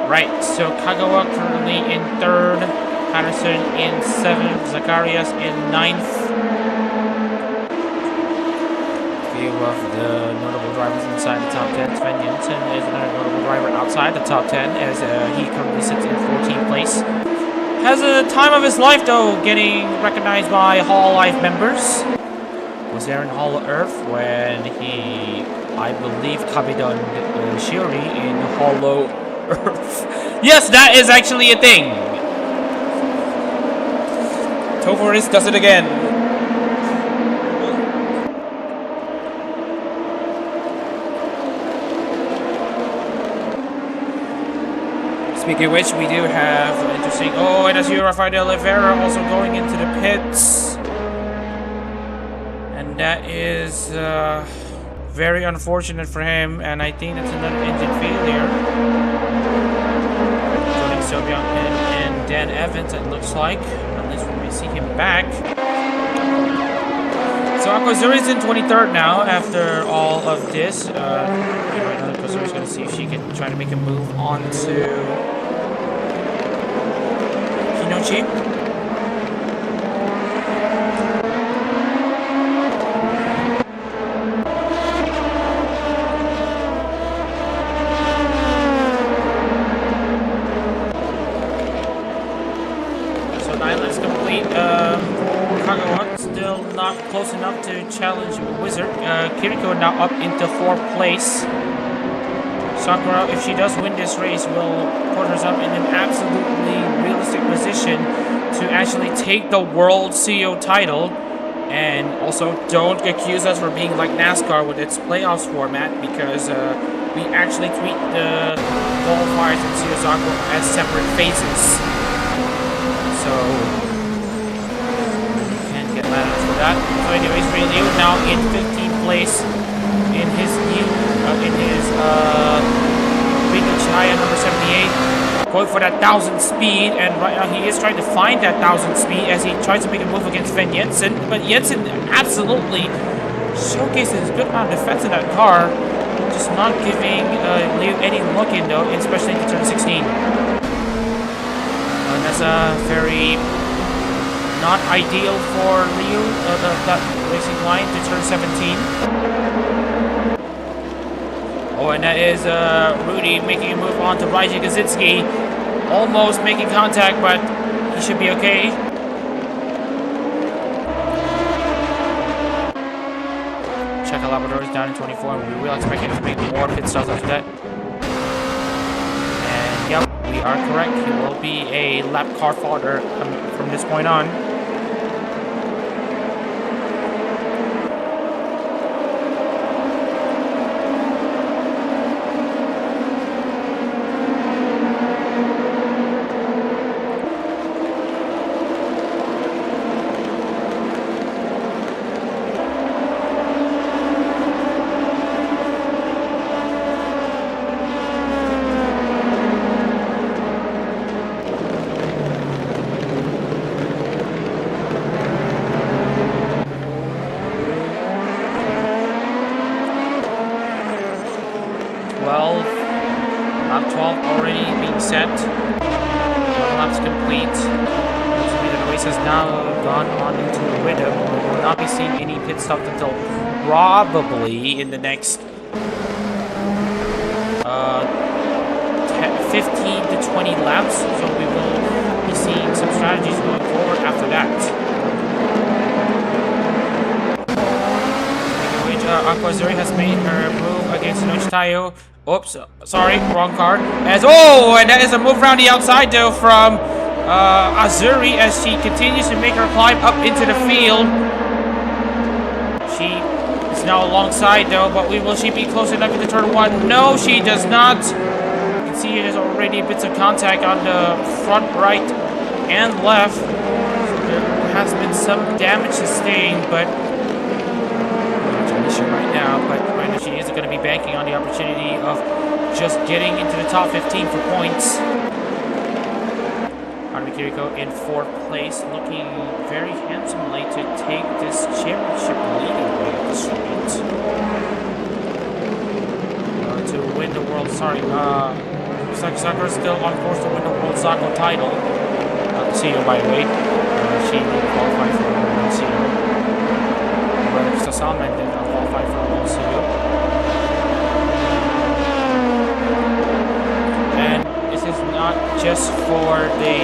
Right, so Kagawa currently in third, Patterson in 7th, Zacharias in 9th. Few of the notable drivers inside the top 10. Sven Jensen is another notable driver outside the top 10, as he currently sits in 14th place. Has a time of his life though, getting recognized by HoloLife members. Was there in Hollow Earth when he, I believe, copied on Shiori in Hollow Earth. Yes, that is actually a thing. Toforis does it again. Speaking of which, we do have interesting. Oh, and as you Rafael de Oliveira also going into the pits, and that is very unfortunate for him. And I think that's another engine failure. Sobyang and Dan Evans, it looks like. At least when we see him back. So Akozuri's in 23rd now after all of this. Right now, Akozuri's going to see if she can try to make a move on to Hinochi. Close enough to challenge Wizard. Kiriko now up into 4th place. Sakura, if she does win this race, will put herself in an absolutely realistic position to actually take the World CEO title. And also, don't accuse us for being like NASCAR with its playoffs format, because we actually treat the qualifiers in CEO Zako as separate phases. So for that. So anyways, Ray Liu now in 15th place in his new Rika Chaya number 78. going for that 1,000 speed, and right now he is trying to find that 1,000 speed as he tries to make a move against Sven Jensen, but Jensen absolutely showcases his good amount of defense in that car, just not giving Liu any look in though, especially into turn 16. And that's a very not ideal for Liu, that racing line to turn 17. Oh, and that is Rudy making a move on to Raiji Kaczynski. Almost making contact, but he should be okay. Czech Labrador is down in 24, and we will expect him to make more pit stops after that. And yep, we are correct. He will be a lap car fodder from this point on. Lap 12 already being set. 1 lap's complete. The race has now gone on into the rhythm. We will not be seeing any pit stops until probably in the next 15 to 20 laps. So we will be seeing some strategies going forward after that. Aqua Azuri has made her move against Nochi Tayo. Oops, sorry, wrong card. And that is a move around the outside though from Azuri as she continues to make her climb up into the field. She is now alongside though, but will she be close enough into turn 1? No, she does not. You can see there's already bits of contact on the front right and left. So there has been some damage sustained, but right now, she is going to be banking on the opportunity of just getting into the top 15 for points. Harumi Kiriko in 4th place, looking very handsomely to take this championship lead away at the street. To win the world, Sakura still on course to win the world Zako title. Tsuyo, by the way, she will qualify for Tsuyo. Sasaman did not qualify for Tsuyo. And this is not just for the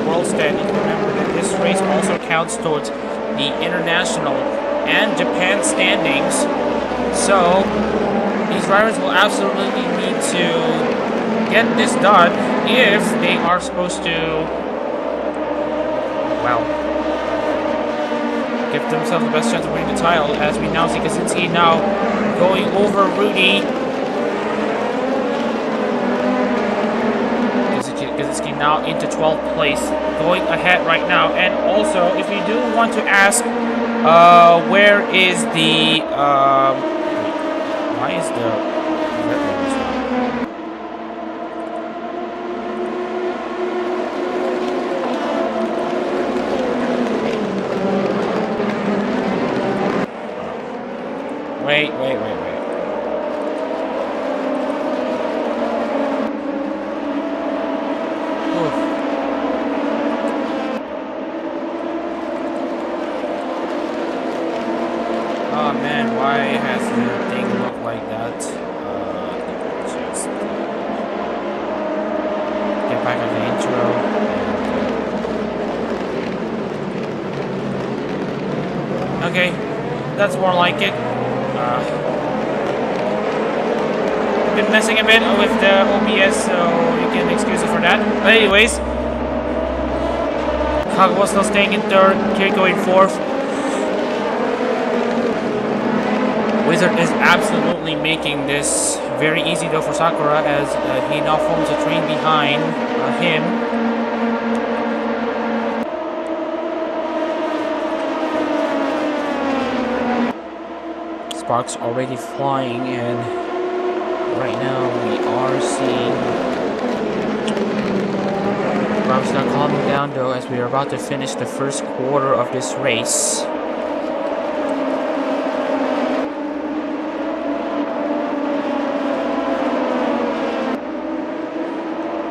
world standing. Remember that this race also counts towards the international and Japan standings. So these riders will absolutely need to get this done if they are supposed to, well, give themselves the best chance of winning the title, as we now see Kaczynski now going over Rudy. Kaczynski now into 12th place, going ahead right now. And also, if you do want to ask, where is the, why is the red one? Wait. Oof. Oh man, why has the thing looked like that? Just get back on the intro. Okay, that's more like it. Been messing a bit with the OBS, so you can excuse it for that. But anyways, Kagawa still staying in 3rd, Kiriko in 4th. Wizard is absolutely making this very easy though for Sakura, as he now forms a train behind him. Sparks already flying, and right now we are seeing Routes not calming down though as we are about to finish the first quarter of this race.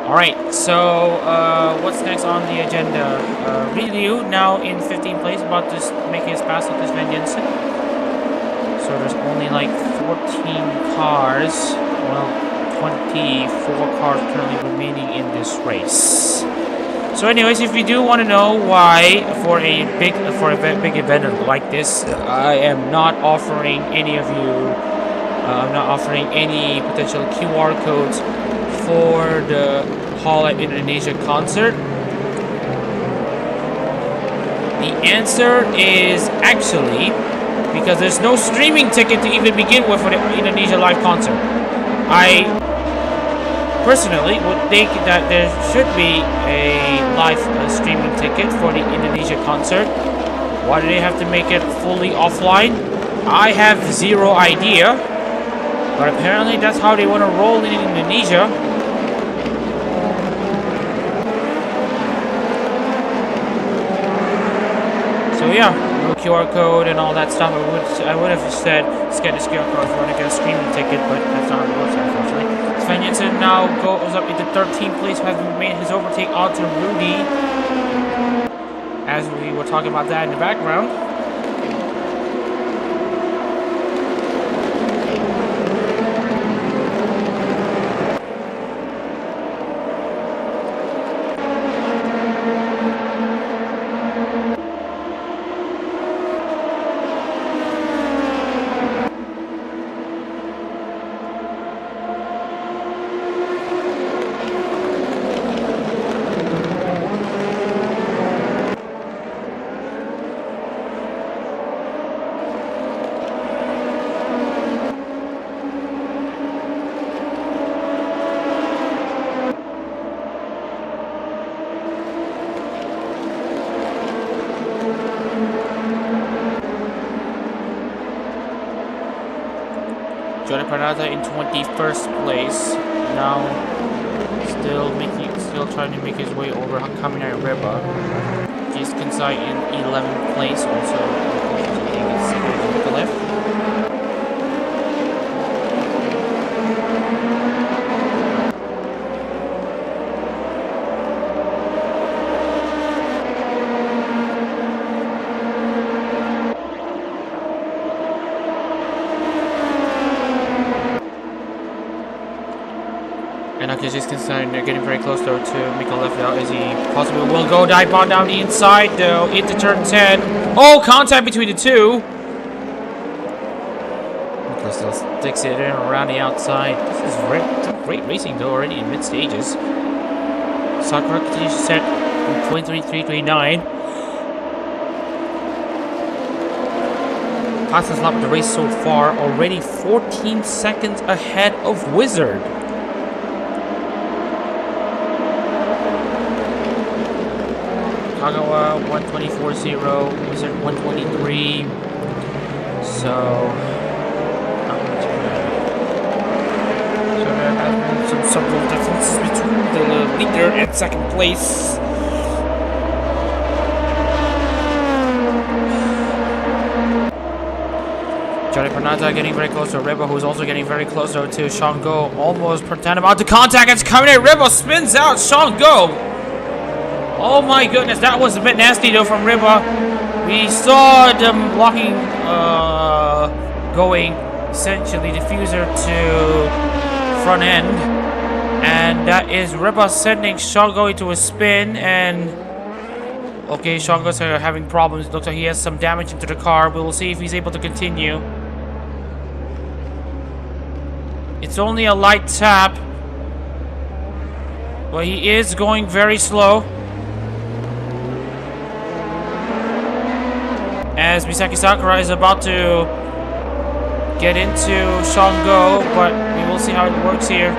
Alright, so what's next on the agenda? Ryu now in 15th place, about to make his pass with this Van Jensen. So there's only like 14 cars, well 24 cars currently remaining in this race. So anyways, if you do want to know why for a big event like this, I am not offering any of you, I'm not offering any potential QR codes for the HoloType Indonesia concert. The answer is actually because there's no streaming ticket to even begin with for the Indonesia live concert. I personally would think that there should be a live streaming ticket for the Indonesia concert. Why do they have to make it fully offline? I have zero idea, but apparently that's how they want to roll in Indonesia. So yeah, no QR code and all that stuff. I would have said scan this QR code if you want to get a streaming ticket, but that's not how it works, unfortunately. Sven Jensen now goes up into 13th place, having made his overtake onto Rudy. As we were talking about that in the background. Parada in 21st place. Now still trying to make his way over Kaminari Reba. Jace Kansai in 11th place also taking his seat to the left. Just concerned they're getting very close though to make a left out as he possibly will go dive on down the inside though into turn 10. Oh, contact between the two. Nicholas still sticks it in around the outside. This is great racing though already in mid stages. Sakura continues to set 23.329. Fastest lap of the race so far, already 14 seconds ahead of Wizard. Kagawa 124.0, Wizard 123. So not much better. So there has been some subtle differences between the leader and second place. Johnny Pernata getting very close to Reba, who's also getting very close to Shango. Almost pretend about to contact. It's coming in. Reba spins out. Shango. Oh my goodness, that was a bit nasty though from Riba. We saw them locking, going essentially diffuser to front end. And that is Riba sending Shango into a spin. And okay, Shango's having problems. Looks like he has some damage into the car. We will see if he's able to continue. It's only a light tap, but he is going very slow. As Misaki Sakura is about to get into Shango, but we will see how it works here.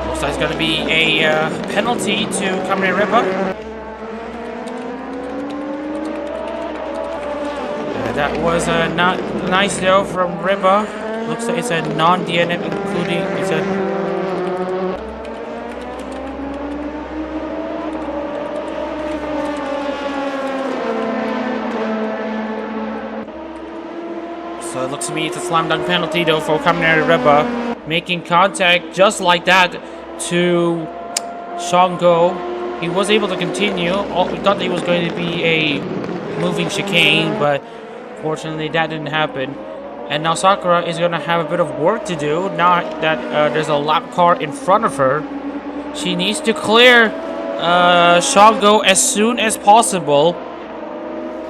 Looks like it's going to be a penalty to Kamine Riba. That was not nice though from Riba. Looks like it's a non-DNF, including it's a So it looks to me it's a slam dunk penalty though for Kaminari Reba, making contact just like that to Shango. He was able to continue. We thought that he was going to be a moving chicane, but fortunately that didn't happen. And now Sakura is going to have a bit of work to do now that there's a lap car in front of her. She needs to clear Shango as soon as possible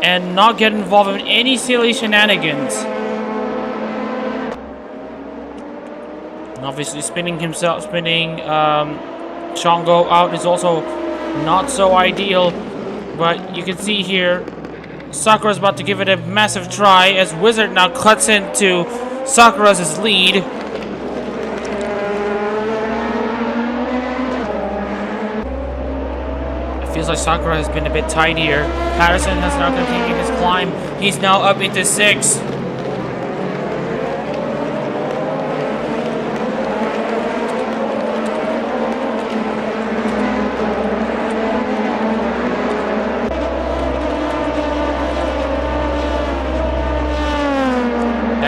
and not get involved in any silly shenanigans. And obviously spinning Shango out is also not so ideal, but you can see here Sakura's about to give it a massive try as Wizard now cuts into Sakura's lead. It feels like Sakura has been a bit tight here. Patterson has now continued his climb. He's now up into 6.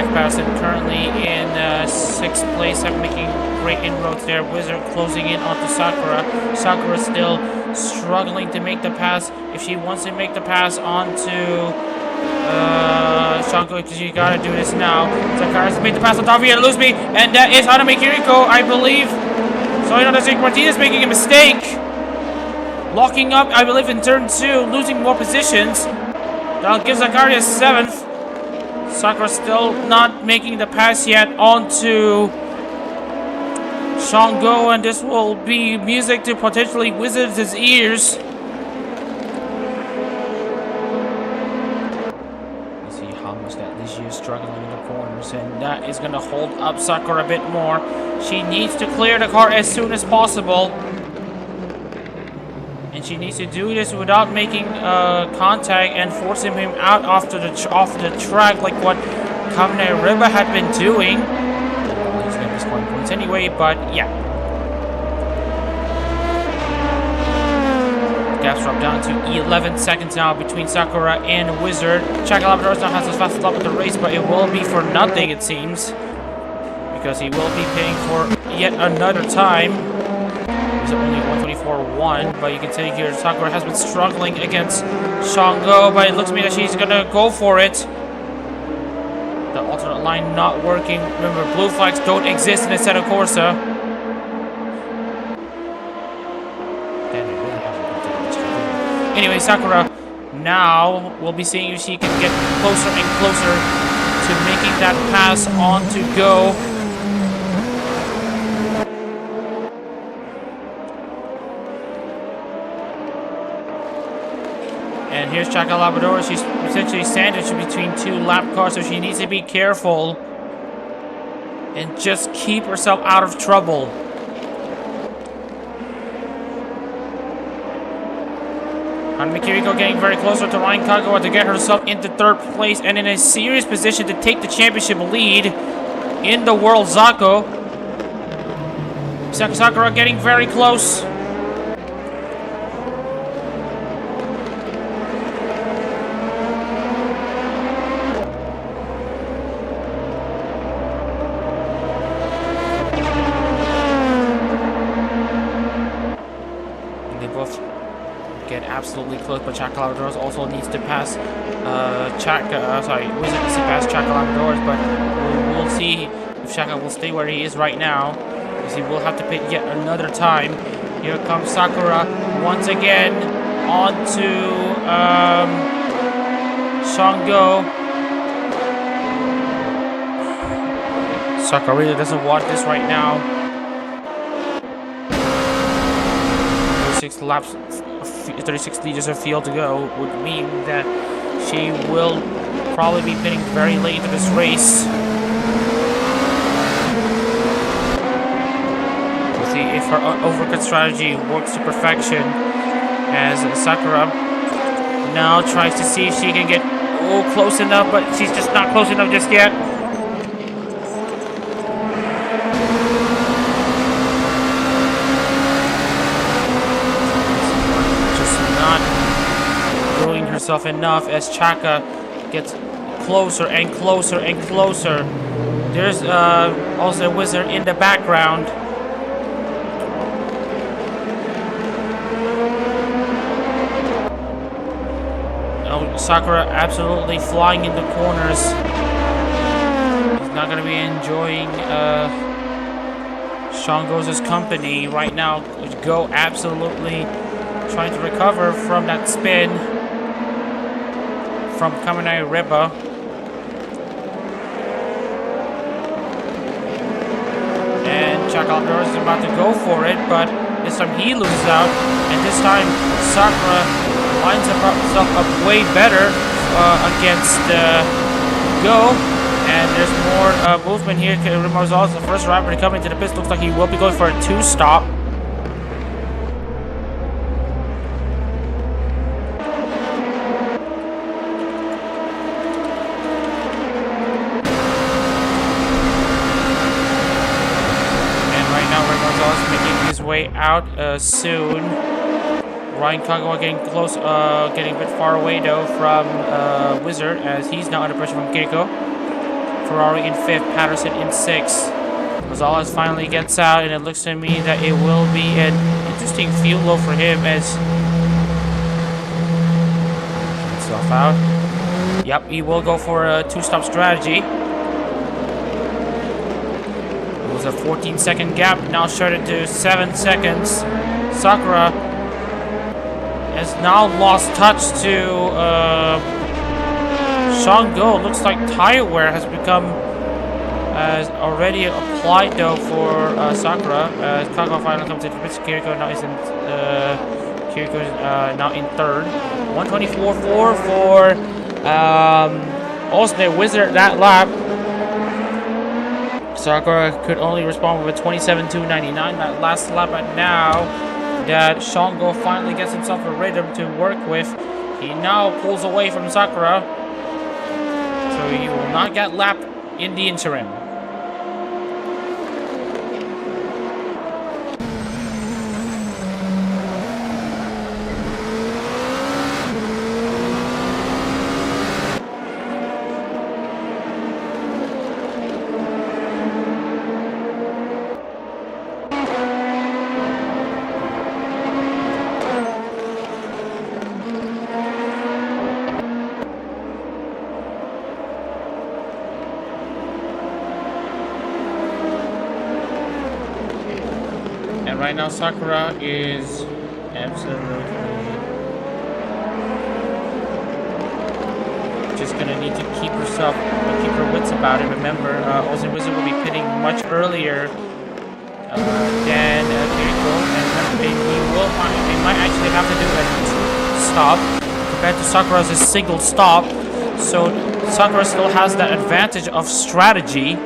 Patterson currently in 6th place, making great inroads there. Wizard closing in onto Sakura. Sakura still struggling to make the pass. If she wants to make the pass onto Shango, she gotta do this now. Sakura has made the pass on top of Luzmi, and that is Hanami Kiriko, I believe. So I know that Martinez making a mistake. Locking up, I believe, in turn 2, losing more positions. That'll give Zakaria 7th. Sakura still not making the pass yet onto Shango, and this will be music to potentially Wizard's ears. You see how much that Ligia is struggling in the corners, and that is going to hold up Sakura a bit more. She needs to clear the car as soon as possible. And she needs to do this without making contact and forcing him out off the track like what Kaminari Reba had been doing. He's going to be scoring points anyway, but yeah. Gaps drop down to 11 seconds now between Sakura and Wizard. Chakalabador now has his fastest lap of the race, but it will be for nothing, it seems, because he will be paying for yet another time. Only 124.1, but you can see here Sakura has been struggling against Shango, but it looks to me that she's gonna go for it. The alternate line not working. Remember, blue flags don't exist in Assetto Corsa. Anyway, Sakura now we'll be seeing if she can get closer and closer to making that pass on to Go. And here's Chaka Labrador. She's essentially sandwiched between 2 lap cars, so she needs to be careful and just keep herself out of trouble. Hanami Kiriko getting very closer to Ryan Kagawa to get herself into 3rd place and in a serious position to take the championship lead in the world. Zako. Sakura getting very close. Absolutely close, but Chaka Labradors also needs to pass Wizard needs to pass Chaka Labradors, but we'll see if Chaka will stay where he is right now, because he will have to pit yet another time. Here comes Sakura once again onto Shango. Sakura really doesn't want this right now. 36 liters of fuel to go would mean that she will probably be pitting very late into this race. We'll see if her overcut strategy works to perfection as Sakura now tries to see if she can get close enough, but she's just not close enough just yet. Herself enough as Chaka gets closer and closer and closer. There's also a wizard in the background. Oh, Sakura absolutely flying in the corners. He's not gonna be enjoying Shango's company right now. Go absolutely trying to recover from that spin from Kaminari Reba. And Chakaldor is about to go for it, but this time he loses out, and this time Sakura lines himself up way better against Go. And there's more movement here. Rimorzola is the first driver to come into the pits. Looks like he will be going for a 2-stop. And right now Rimorzola is making his way out soon. Ryan Kagawa getting close, getting a bit far away though from Wizard, as he's now under pressure from Keiko. Ferrari in 5th, Patterson in 6th. Rosales finally gets out, and it looks to me that it will be an interesting fuel low for him as himself out. Yep, he will go for a 2-stop strategy. It was a 14-second gap, now shortened to 7 seconds. Sakura has now lost touch to Shango. Looks like tire wear has become already applied though for Sakura. Kagawa finally comes in for pits. Kiriko now is in now in 3rd. 124.4 for Ultimate Wizard that lap. Sakura could only respond with a 27.299 that last lap, but now that Shango finally gets himself a rhythm to work with, he now pulls away from Sakura. So he will not get lapped in the interim. Right now, Sakura is absolutely just gonna need to keep her wits about it. Remember, Ozan Wizard will be pitting much earlier than Kiriko, and they might actually have to do a stop compared to Sakura's single stop. So Sakura still has that advantage of strategy.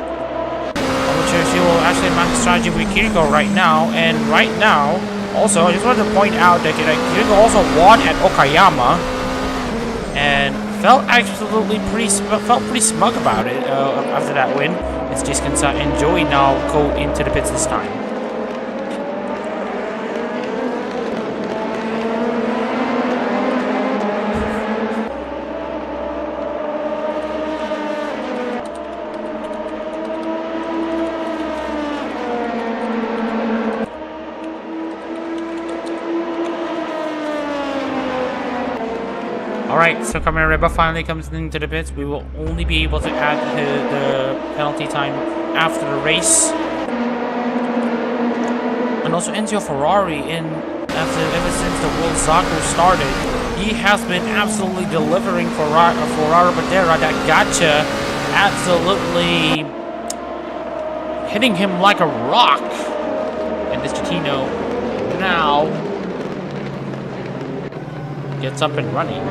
She will actually match strategy with Kiriko right now, and right now, also, I just wanted to point out that Kiriko also won at Okayama, and felt pretty smug about it after that win. It's just gonna enjoy now go into the pits this time. Alright, so Kamen Reba finally comes into the pits. We will only be able to add the penalty time after the race. And also Enzio Ferrari, ever since the World Zako started, he has been absolutely delivering for Badera. That gotcha absolutely hitting him like a rock. And this Chikino now gets up and running.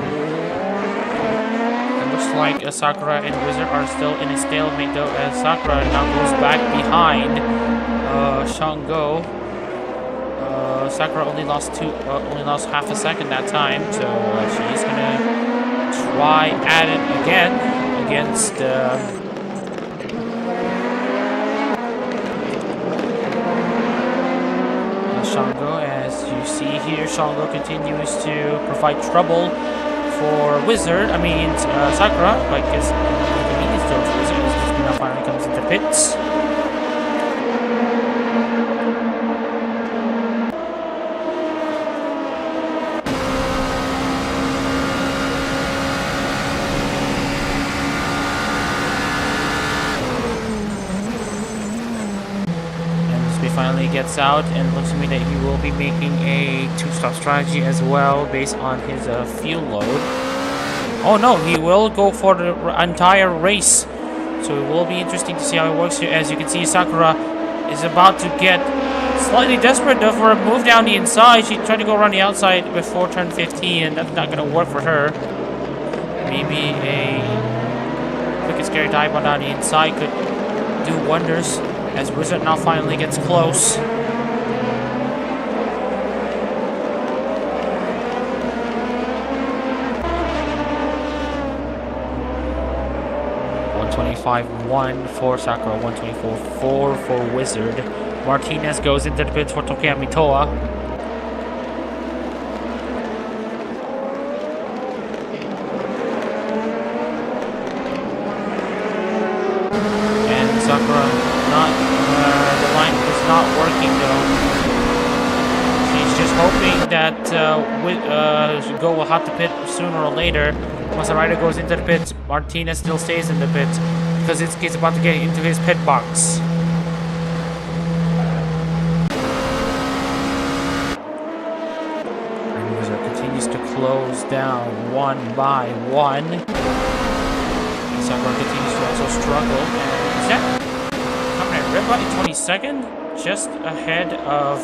Like Sakura and Wizard are still in a stalemate though, as Sakura now goes back behind Shango. Sakura only lost half a second that time, so she's gonna try at it again against Shango. As you see here, Shango continues to provide trouble for Wizard. Sakura, but I guess the convenience store for Wizard is just now finally comes into pits. Finally gets out, and looks to me that he will be making a two-stop strategy as well based on his fuel load. Oh no, he will go for the entire race, so it will be interesting to see how it works here. As you can see, Sakura is about to get slightly desperate though for a move down the inside. She tried to go around the outside before turn 15, and that's not going to work for her. Maybe a quick and scary dive on down the inside could do wonders, as Wizard now finally gets close. $125.1 for Sakura, $124.4 for Wizard. Martinez goes into the pits for Tokiya Mitoa. And Sakura, the line is not working though. She's just hoping that Go will have to pit sooner or later. Once the rider goes into the pit, Martinez still stays in the pit because he's about to get into his pit box. And Wizard continues to close down one by one. Sakura continues to also struggle. Is that Reba in 22nd, just ahead of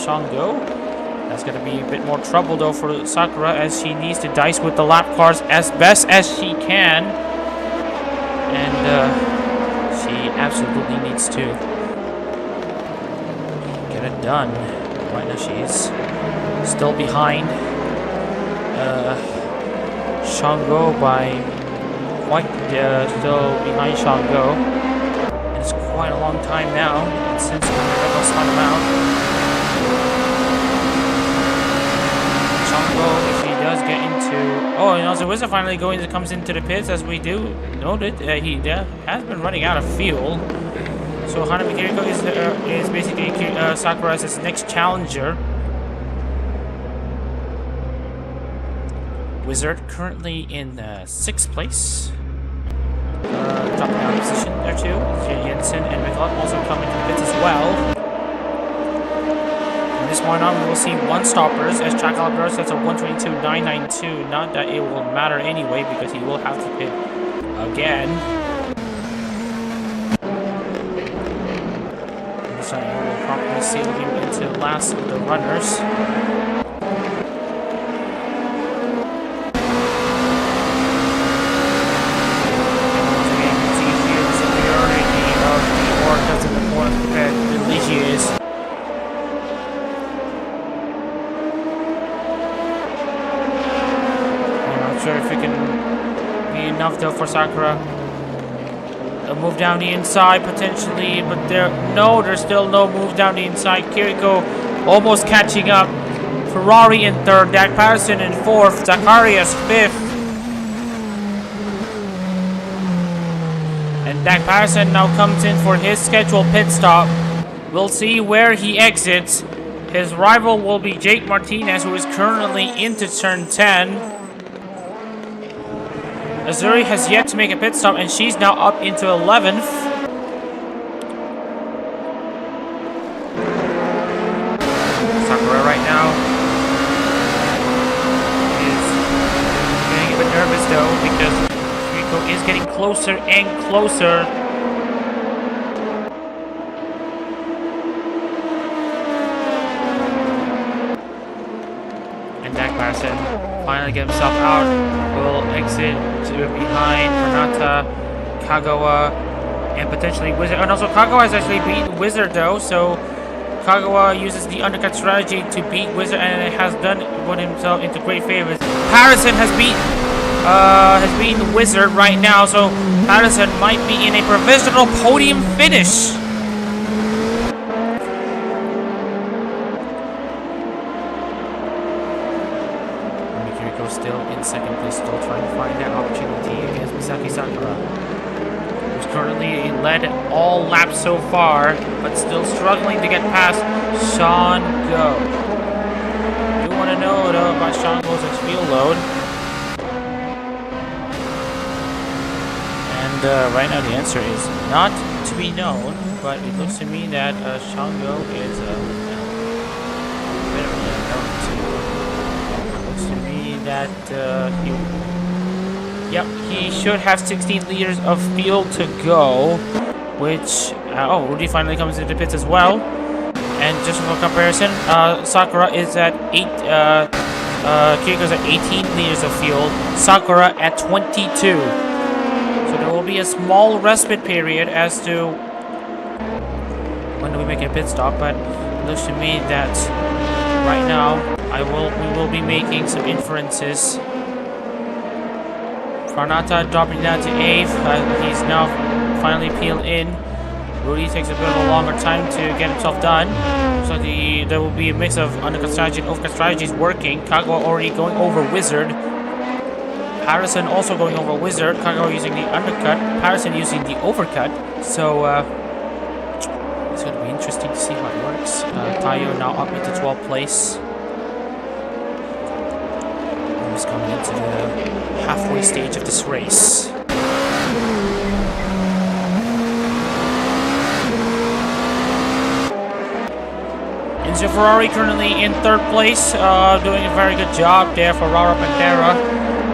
Shango? That's going to be a bit more trouble though for Sakura, as she needs to dice with the lap cars as best as she can, and she absolutely needs to get it done. Right now she's still behind Shango by quite still behind Shango. It's quite a long time now since Rebel spun him out. Shango, if he does get into... Oh, and also Wizard finally comes into the pits, as we do noted. He has been running out of fuel. So Hanami Kiriko is basically Sakura as his next challenger. Wizard currently in 6th place. Dropping down a position there too. Jensen and McLeod also coming to the pits as well. From this point on, we will see one-stoppers, as Jack Albert sets a 122.992. Not that it will matter anyway, because he will have to pit again. And this time we will probably seal him into last of the runners. Sure if it can be enough though for Sakura. A move down the inside potentially, but there's still no move down the inside. Kiriko almost catching up. Ferrari in 3rd, Dak Patterson in 4th, Zacharias 5th. And Dak Patterson now comes in for his scheduled pit stop. We'll see where he exits. His rival will be Jake Martinez, who is currently into turn 10. Azuri has yet to make a pit stop, and she's now up into 11th. Sakura right now is getting a bit nervous though, because Rico is getting closer and closer. And Dak Patterson finally get himself out. Will exit to behind Renata, Kagawa, and potentially Wizard. And also Kagawa has actually beaten Wizard though, so Kagawa uses the undercut strategy to beat Wizard, and it has put himself into great favors. Patterson has beaten Wizard right now, so Patterson might be in a provisional podium finish. Still in 2nd Misaki Sakura, who's currently led all laps so far, but still struggling to get past Sean Go. You want to know though about Sean Go's fuel load. And right now the answer is not to be known, but it looks to me that Sean Go is that he should have 16 liters of fuel to go, which Rudy finally comes into the pits as well. And just for comparison, Sakura is at Kiriko's at 18 liters of fuel, Sakura at 22. So there will be a small respite period as to when do we make a pit stop, but it looks to me that right now we will be making some inferences. Farnata dropping down to 8th. He's now finally peeled in. Rudy takes a bit of a longer time to get himself done. So there will be a mix of undercut strategy and overcut strategies working. Kagawa already going over Wizard. Harrison also going over Wizard. Kagawa using the undercut. Harrison using the overcut. So it's going to be interesting to see how it works. Taiyo now up into 12th place. Almost coming into the halfway stage of this race. Enzo Ferrari currently in 3rd place, doing a very good job there for Rara Pantera.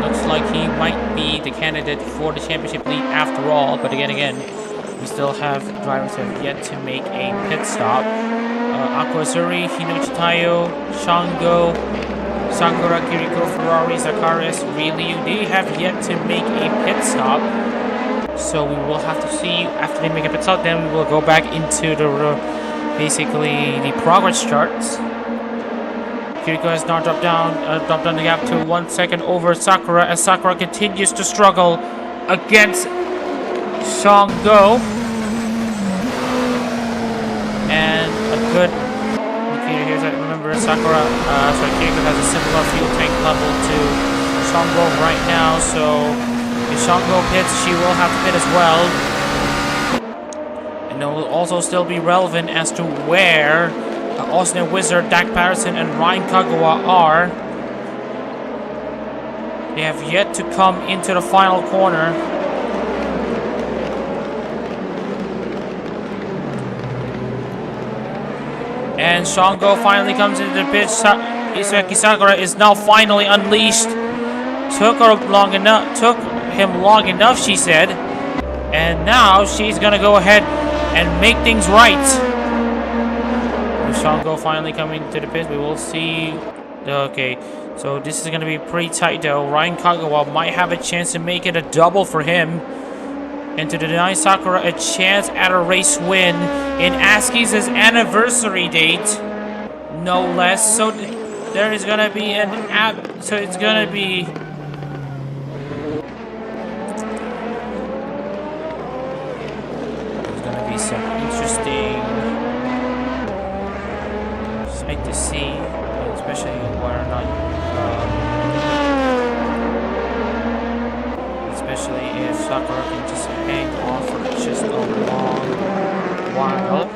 Looks like he might be the candidate for the championship lead after all, but again, we still have drivers who have yet to make a pit stop. Aqua Azuri, Hinoichi Taiyo, Shango, Sakura, Kiriko, Ferrari, Zakaris, really, they have yet to make a pit stop. So we will have to see after they make a pit stop, then we will go back into the basically the progress charts. Kiriko has now dropped down the gap to 1 second over Sakura as Sakura continues to struggle against Shango. And a good indicator here is that remember Kiriko has a similar fuel tank level to Shango right now, so if Shango pits, she will have to pit as well. And it will also still be relevant as to where Austin Wizard, Dak Patterson, and Ryan Kagawa are. They have yet to come into the final corner. And Shango finally comes into the pit. Isaki Sakura is now finally unleashed. Took him long enough, she said. And now she's gonna go ahead and make things right. With Shango finally coming to the pit, we will see. Okay, so this is gonna be pretty tight though. Ryan Kagawa might have a chance to make it a double for him, and to deny Sakura a chance at a race win in Aski's anniversary date, no less. So there is gonna be an so it's gonna be. Some interesting sight to see, especially whether or not, especially if Sakura can just hang on for just a long while.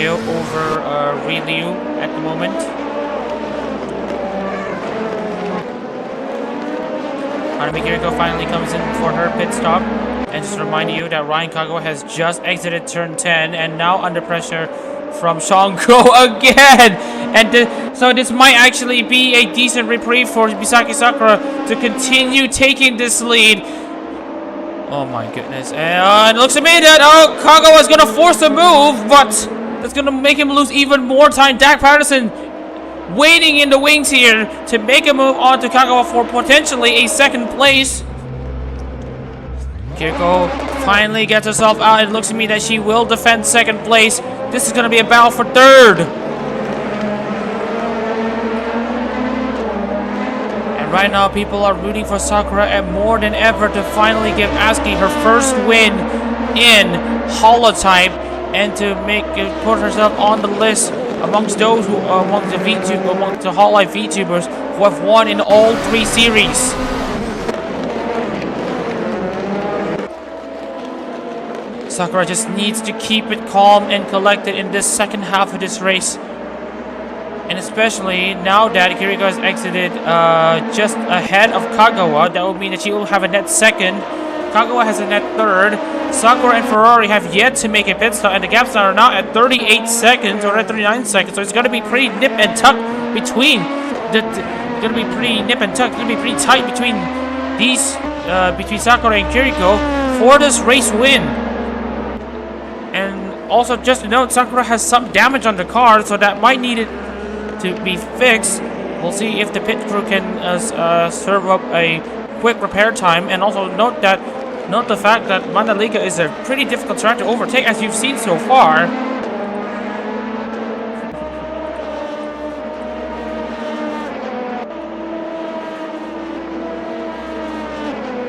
Over Ryu at the moment. Hanami Kiriko finally comes in for her pit stop. And just to remind you that Ryan Kagawa has just exited turn 10 and now under pressure from Shango again. And so this might actually be a decent reprieve for Misaki Sakura to continue taking this lead. Oh my goodness. And it looks to me that Kagawa is going to force a move, but that's going to make him lose even more time. Dak Patterson waiting in the wings here to make a move on to Kagawa for potentially a 2nd place. Kiriko finally gets herself out. It looks to me that she will defend 2nd place. This is going to be a battle for 3rd. Right now, people are rooting for Sakura and more than ever to finally give Asuki her first win in HoloType and to put herself on the list amongst those who among the HoloType VTubers who have won in all 3 series. Sakura just needs to keep it calm and collected in this second half of this race. And especially now that Kiriko has exited just ahead of Kagawa, that will mean that she will have a net second. Kagawa has a net third. Sakura and Ferrari have yet to make a pit stop, and the gaps are now at 38 seconds or at 39 seconds. So it's going to be pretty nip and tuck between It's going to be pretty nip and tuck. It's going to be pretty tight between these between Sakura and Kiriko for this race win. And also, just to note, Sakura has some damage on the car, so that might need it to be fixed. We'll see if the pit crew can serve up a quick repair time. And also note the fact that Mandalika is a pretty difficult track to overtake, as you've seen so far.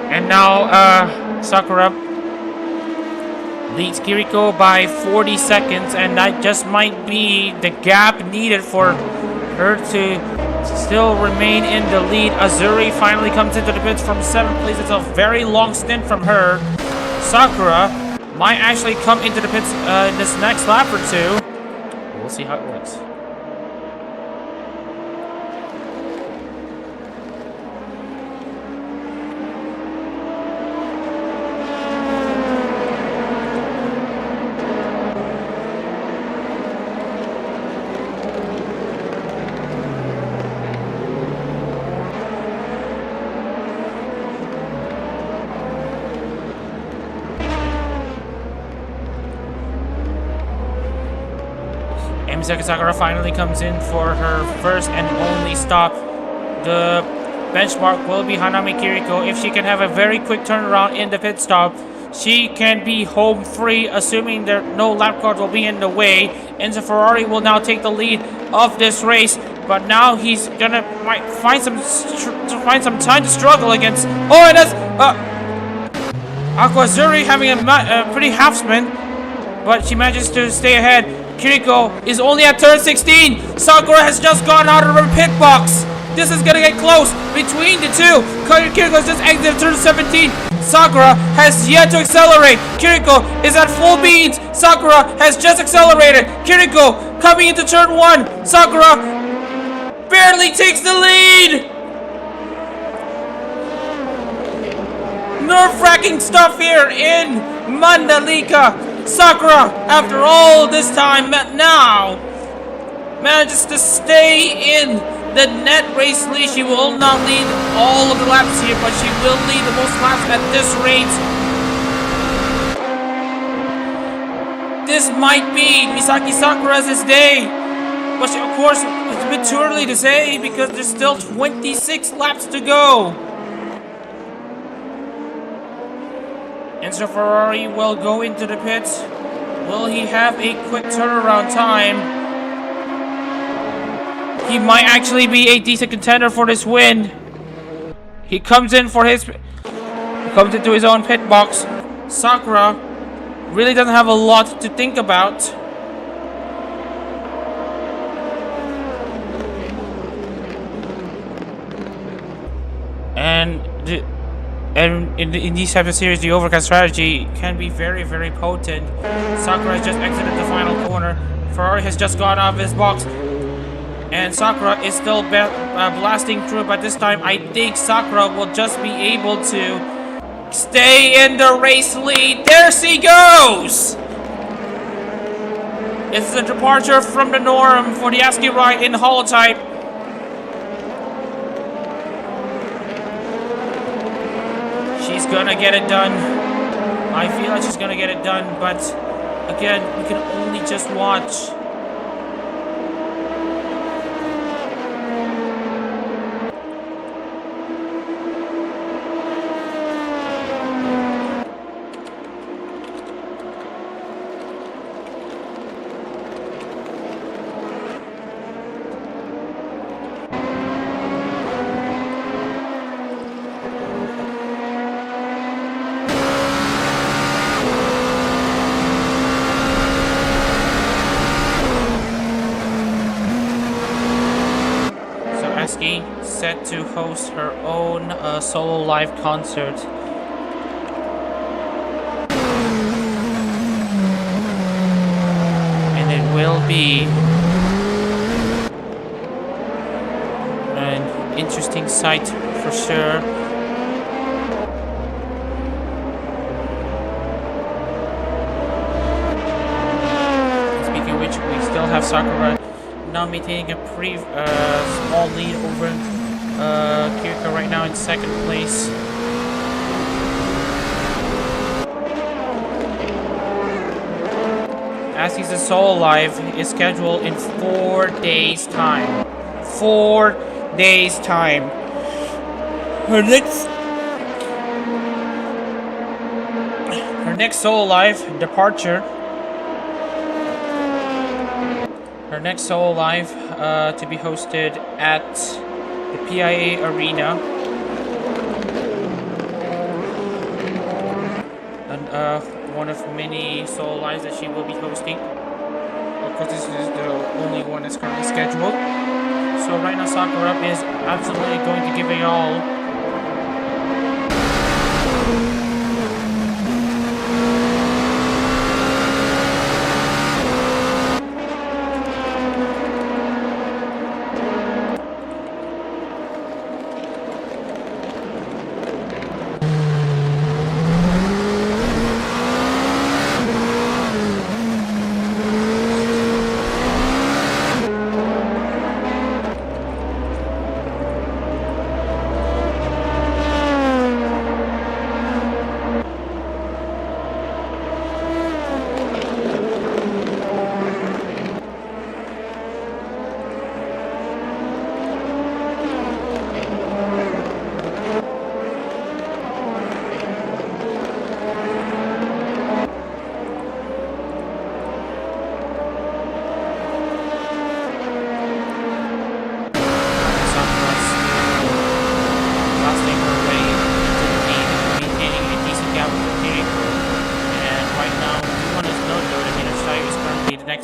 And now Sakura leads Kiriko by 40 seconds, and that just might be the gap needed for her to still remain in the lead. Azuri finally comes into the pits from 7th place. It's a very long stint from her. Sakura might actually come into the pits in this next lap or two. We'll see how it works. Misaki Sakura finally comes in for her first and only stop. The benchmark will be Hanami Kiriko. If she can have a very quick turnaround in the pit stop, she can be home free, assuming that no lap cars will be in the way. Enzo Ferrari will now take the lead of this race, but now he's might find some time to struggle against. Oh, and that's Aqua Azuri having a pretty half spin, but she manages to stay ahead. Kiriko is only at turn 16. Sakura has just gone out of her pit box. This is gonna get close between the two. Kiriko has just exited turn 17. Sakura has yet to accelerate. Kiriko is at full beans. Sakura has just accelerated. Kiriko coming into turn 1. Sakura barely takes the lead. Nerve-wracking stuff here in Mandalika. Sakura, after all this time, now manages to stay in the net race lead. She will not lead all of the laps here, but she will lead the most laps at this rate. This might be Misaki Sakura's day, but of course, it's a bit too early to say because there's still 26 laps to go. Enzo Ferrari will go into the pits. Will he have a quick turnaround time? He might actually be a decent contender for this win. He comes into his own pit box. Sakura really doesn't have a lot to think about. And in these types of series, the overcut strategy can be very, very potent. Sakura has just exited the final corner. Ferrari has just gone out of his box. And Sakura is still blasting through, but this time I think Sakura will just be able to stay in the race lead. There she goes! It's a departure from the norm for the ASCII ride in HoloType. She's gonna get it done. I feel like she's gonna get it done, but again, we can only just watch. Suzuki set to host her own solo live concert. And it will be an interesting sight for sure. Speaking of which, we still have Sakura now maintaining a pretty small lead over Kiriko right now in second place. As he's a solo live is scheduled in 4 days time. 4 days time. Her next solo live departure. Her next solo live to be hosted at the PIA Arena. And one of many solo lives that she will be hosting. Of course, this is the only one that's currently scheduled. So right now Sakura is absolutely going to give it all.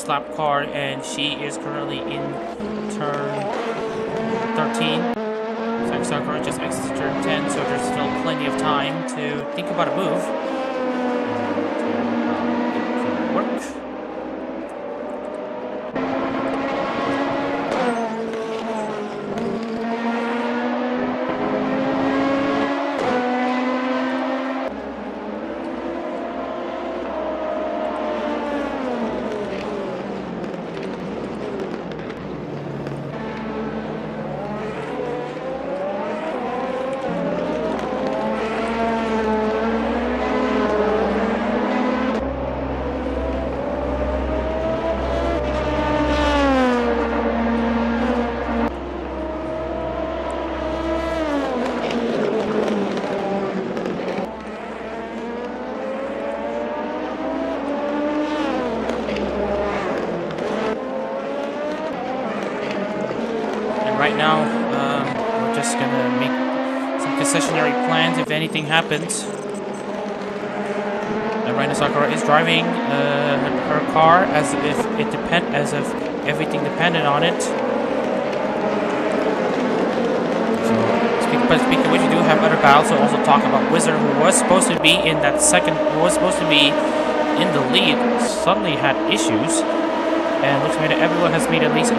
Lap car, and she is currently in turn 13. Sakura just exited turn 10, so there's still plenty of time to think about a move. Work. Right now, we're just gonna make some concessionary plans if anything happens. And right now, Sakura is driving her car as if everything depended on it. So, speaking of which, we do have other battles. So also talk about Wizard, who was supposed to be in that second, who was supposed to be in the lead, suddenly had issues. And looks like everyone has made at least a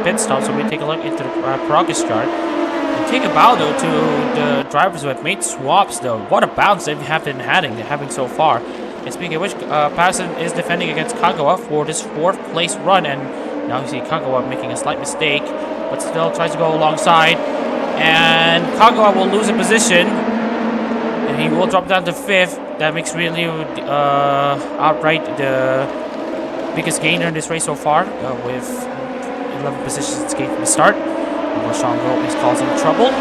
pit stop, so we take a look into the progress chart. And take a bow though to the drivers who have made swaps though. What a bounce they have been having so far. And speaking of which, Patterson is defending against Kagawa for this 4th place run, and now you see Kagawa making a slight mistake, but still tries to go alongside. And Kagawa will lose a position, and he will drop down to 5th. That makes really outright the biggest gainer in this race so far, with 11 positions gained from the start. Shango is causing trouble.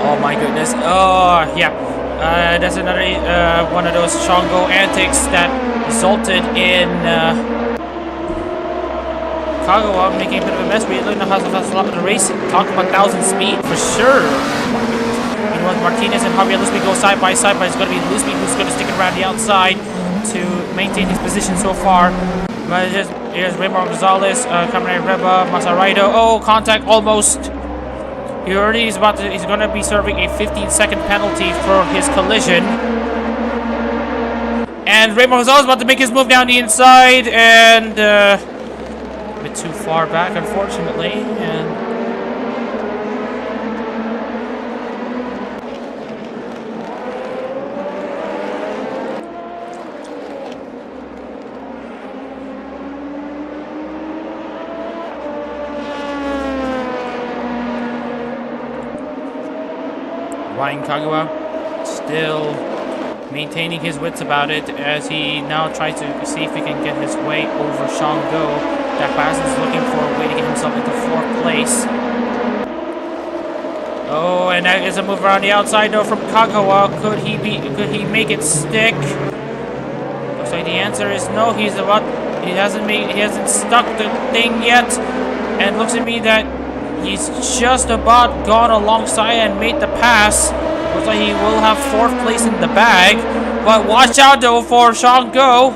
Oh my goodness. Oh, yeah. That's another one of those Shango antics that resulted in Kagawa making a bit of a mess. We don't know how fast a lot of the race. Talking about 1,000 speed for sure. Meanwhile, Martinez and Javier Lusby go side by side, but it's going to be Lusby who's going to stick around the outside to maintain his position so far. But here's Raymar Gonzalez, Cameron Reba, Masaraido. Oh, contact almost. He already is he's going to be serving a 15-second penalty for his collision. And Raymar Gonzalez is about to make his move down the inside, and a bit too far back, unfortunately. And Ryan Kagawa still maintaining his wits about it as he now tries to see if he can get his way over Shango. Dak Basin is looking for a way to get himself into 4th place. Oh, and that is a move around the outside though from Kagawa. Could he make it stick? Looks like the answer is no. He hasn't stuck the thing yet, and looks to me that he's just about gone alongside and made the pass. Looks like he will have 4th place in the bag. But watch out though for Shango,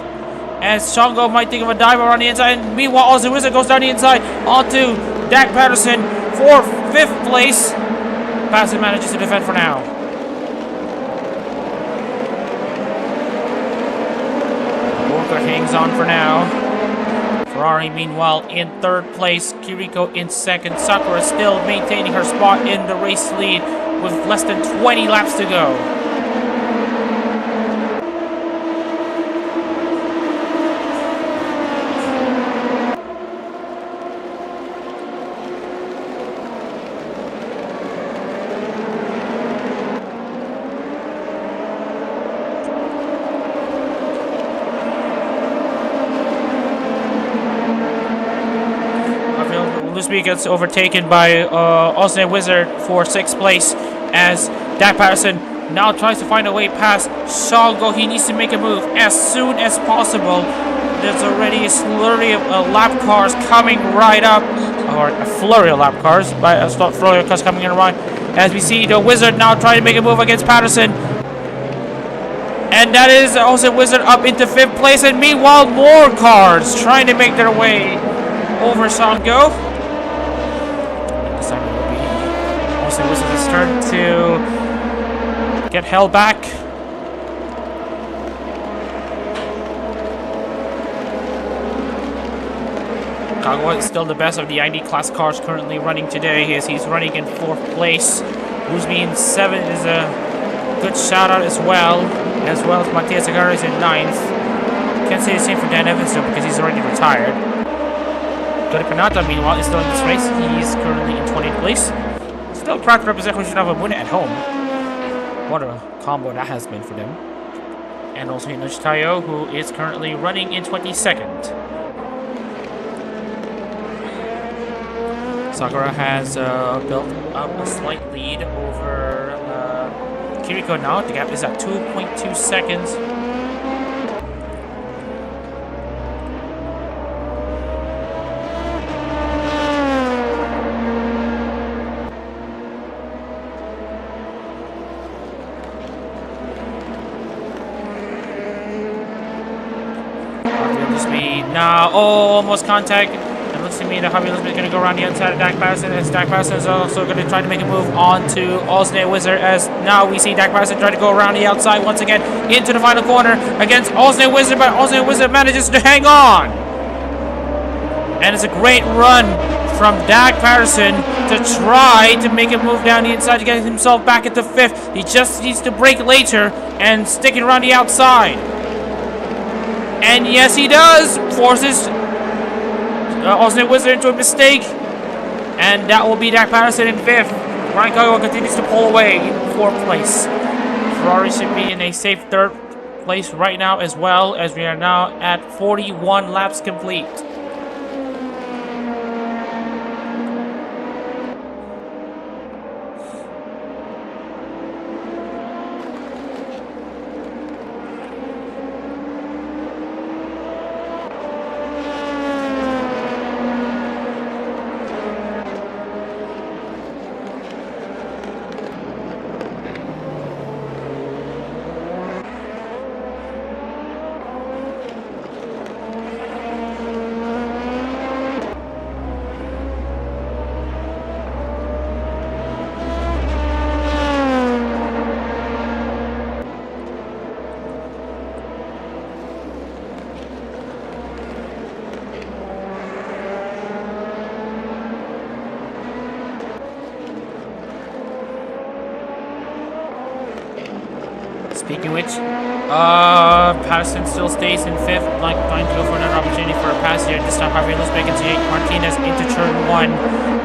as Shango might think of a dive around the inside. And meanwhile, Ozzy Wizard goes down the inside onto Dak Patterson for 5th place. Patterson manages to defend for now. Walker hangs on for now. Ferrari, meanwhile, in 3rd place. Kiriko in 2nd. Sakura still maintaining her spot in the race lead with less than 20 laps to go. Lusby gets overtaken by Austin Wizard for 6th place as Dak Patterson now tries to find a way past Shango. He needs to make a move as soon as possible. There's already a slurry of lap cars coming right up, or a flurry of lap cars, but a flurry of cars coming in right. As we see the Wizard now trying to make a move against Patterson. And that is also Wizard up into 5th place, and meanwhile more cars trying to make their way over Shango. Wizard's turn to get held back. Kagawa is still the best of the ID class cars currently running today, as he's running in 4th place. Lusby in 7th is a good shout out as well as Matias Aguirre is in 9th. Can't say the same for Dan Evans though, because he's already retired. Gary Panata, meanwhile, is still in this race. He's currently in 20th place. Still proud to represent Hoshinawa at home. What a combo that has been for them. And also Inoshi Tayo, who is currently running in 22nd. Sakura has built up a slight lead over Kiriko now. The gap is at 2.2 seconds. Now, almost contact. It looks to me that Javier Lusby is going to go around the outside of Dak Patterson, as Dak Patterson is also going to try to make a move on to Alternate Wizard, as now we see Dak Patterson try to go around the outside once again into the final corner against Alternate Wizard, but Alternate Wizard manages to hang on. And it's a great run from Dak Patterson to try to make a move down the inside to get himself back into 5th. He just needs to brake later and stick it around the outside. And yes, he does. Forces Alternate Wizard into a mistake. And that will be Dak Patterson in 5th. Ryan Kagawa continues to pull away in 4th place. Ferrari should be in a safe 3rd place right now, as well, as we are now at 41 laps complete. Speaking of which, Patterson still stays in 5th, like trying to go for another opportunity for a pass here. This time Javier looks back into Martinez into turn 1.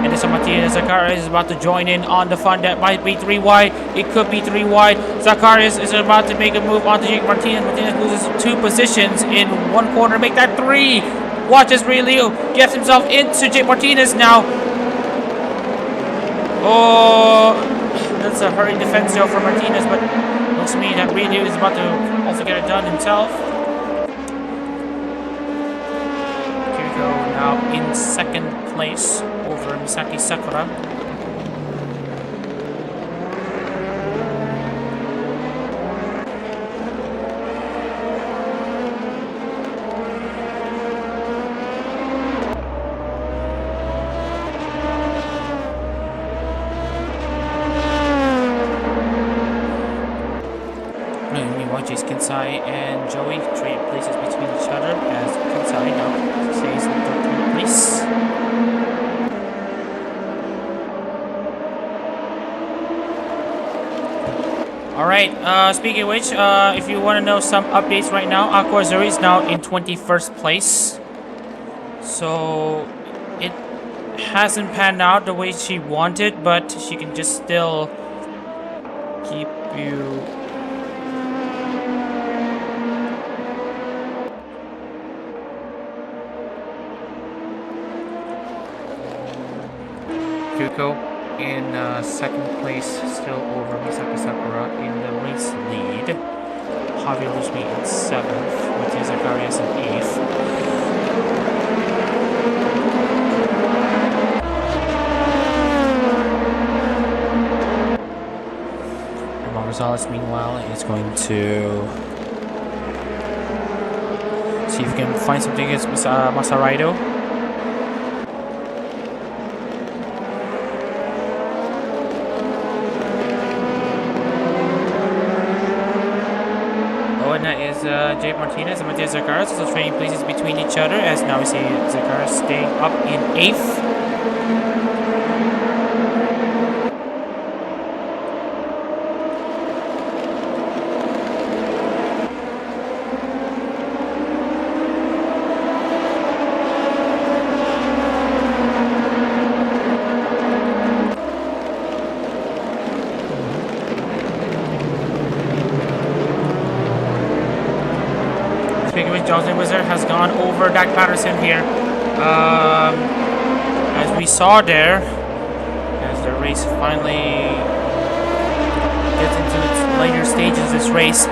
And this time Martinez, Zacharias is about to join in on the fun that might be 3 wide. It could be 3 wide. Zacharias is about to make a move onto Jake Martinez. Martinez loses 2 positions in 1 corner, make that 3. Watch as Ray Leo gets himself into Jake Martinez now. Oh, that's a hurried defense though for Martinez, but looks to me that Ray Leo is about to also get it done himself. Kiriko now in 2nd place over Misaki Sakura. Kansai and Joey trade places between each other as Kansai now stays in 13th place. Alright, speaking of which, if you want to know some updates right now, Aqua Zuri is now in 21st place. So, it hasn't panned out the way she wanted, but she can just still keep you... Kyuko in 2nd place, still over Misaki Sakura in the race lead. Javier Lushmi in 7th, with Zacharias in 8th. Ramon Rosales, meanwhile, is going to see if he can find something against Masaraido. Jake Martinez and Matias Zacharias also trading places between each other, as now we see Zacharias staying up in 8th. Johnson Wizard has gone over Dak Patterson here. As we saw there, as the race finally gets into its later stages of this race.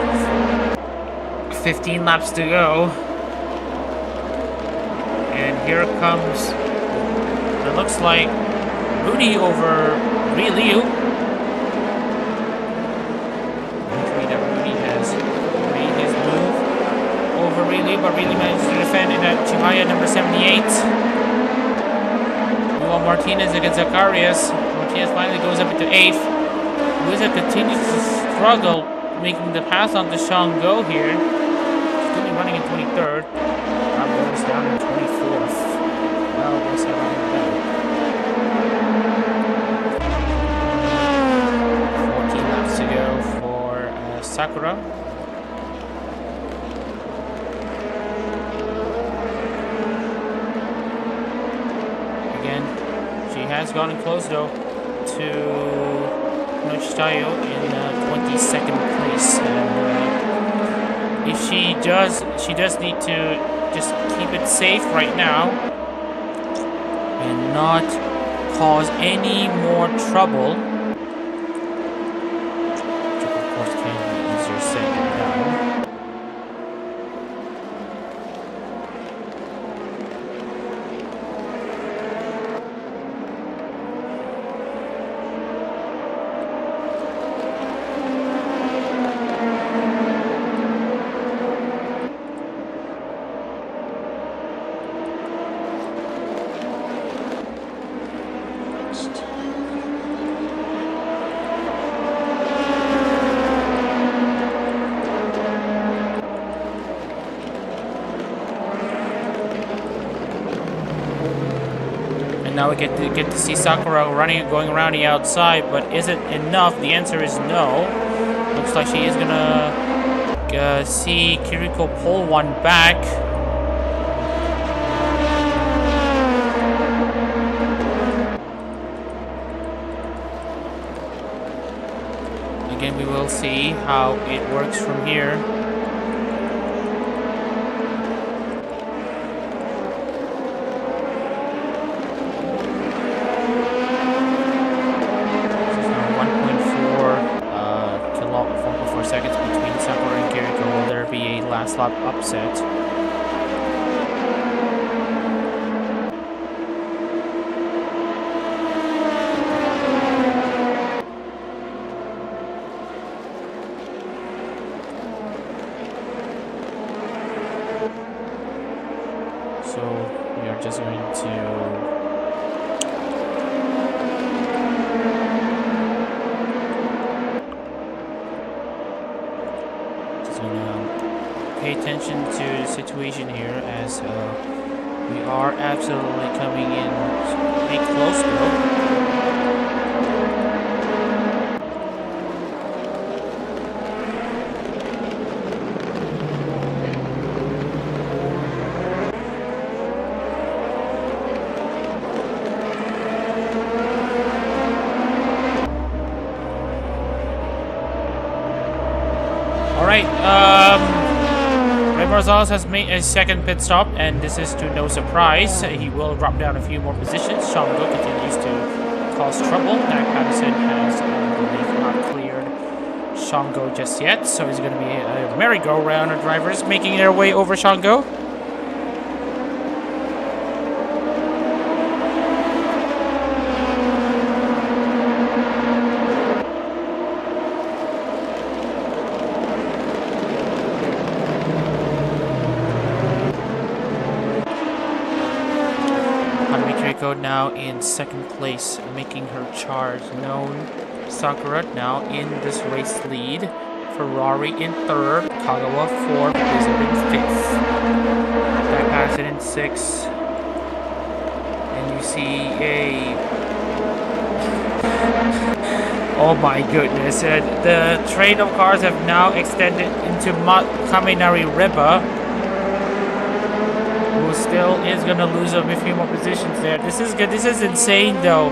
15 laps to go. And here comes, it looks like, Rudy over Ray Liu. But really managed to defend in at Chihaya number 78. Meanwhile, Martinez against Zacharias. Martinez finally goes up into 8th. Wizard continues to struggle making the pass on to Shango here. He's going to be running in 23rd. Now goes down in 24th. Well, we'll see how that 14 laps to go for Sakura. Has gotten close though to Nochitayo in 22nd place, and if she does need to just keep it safe right now and not cause any more trouble, which of course can be easier said than done. Now we get to see Sakura going around the outside, but is it enough? The answer is no. looks like she is gonna see Kiriko pull one back. Again, we will see how it works from here. Last lap upset. So we are just going to pay attention to the situation here as we are absolutely coming in pretty close though. Alright, Rosales has made a second pit stop, and this is to no surprise. He will drop down a few more positions. Shango continues to cause trouble. Dak Patterson has, I believe, not cleared Shango just yet, so it's going to be a merry-go-round of drivers making their way over Shango. Now in second place, making her charge known. Sakura now in this race lead. Ferrari in third. Kagawa fourth. Blizzard in fifth. Dak Patterson in sixth. And you see a... Oh my goodness. The train of cars have now extended into Kaminari Riba. Still is gonna lose a few more positions there. This is good. This is insane though.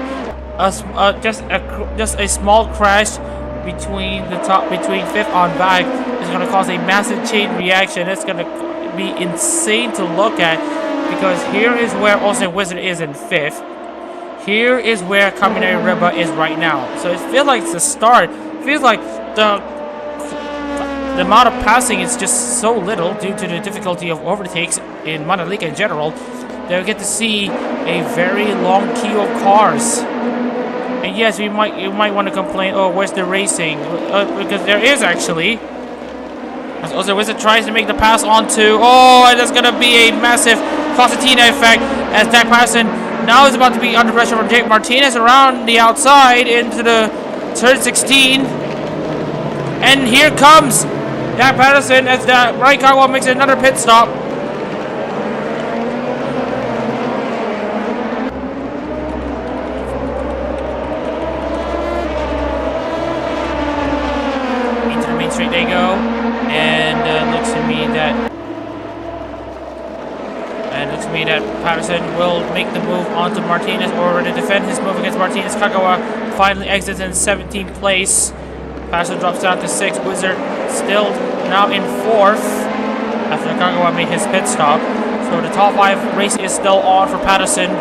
Just a small crash between fifth on back is gonna cause a massive chain reaction. It's gonna be insane to look at because here is where Austin Wizard is in fifth. Here is where Kaminari Riba is right now. So it feels like it's the start. It feels like the amount of passing is just so little due to the difficulty of overtakes in Mandalika in general that we get to see a very long queue of cars. And yes, you might want to complain, oh, where's the racing? Because there is actually. As also Wizard tries to make the pass onto, oh, and that's gonna be a massive Constantina effect as Dak Patterson now is about to be under pressure from Jake Martinez around the outside into the turn 16. And here comes Dak Patterson as that right car makes another pit stop. Into the main straight they go, and looks to me that Patterson will make the move onto Martinez or to defend his move against Martinez. Kagawa finally exits in 17th place. Patterson drops down to 6th. Wizard still now in 4th after Kagawa made his pit stop. So the top 5 race is still on for Patterson.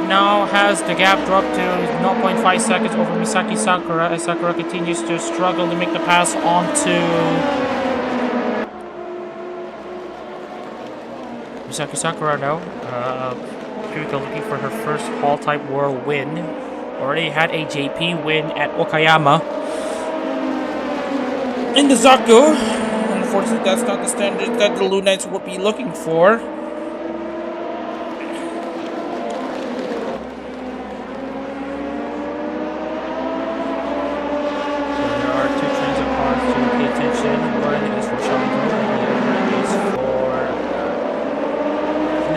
Now has the gap dropped to 0.5 seconds over Misaki Sakura as Sakura continues to struggle to make the pass onto Misaki Sakura now. Kiriko looking for her first HoloType World win. Already had a JP win at Okayama. In the Zako. Unfortunately, that's not the standard that the Lunites would be looking for.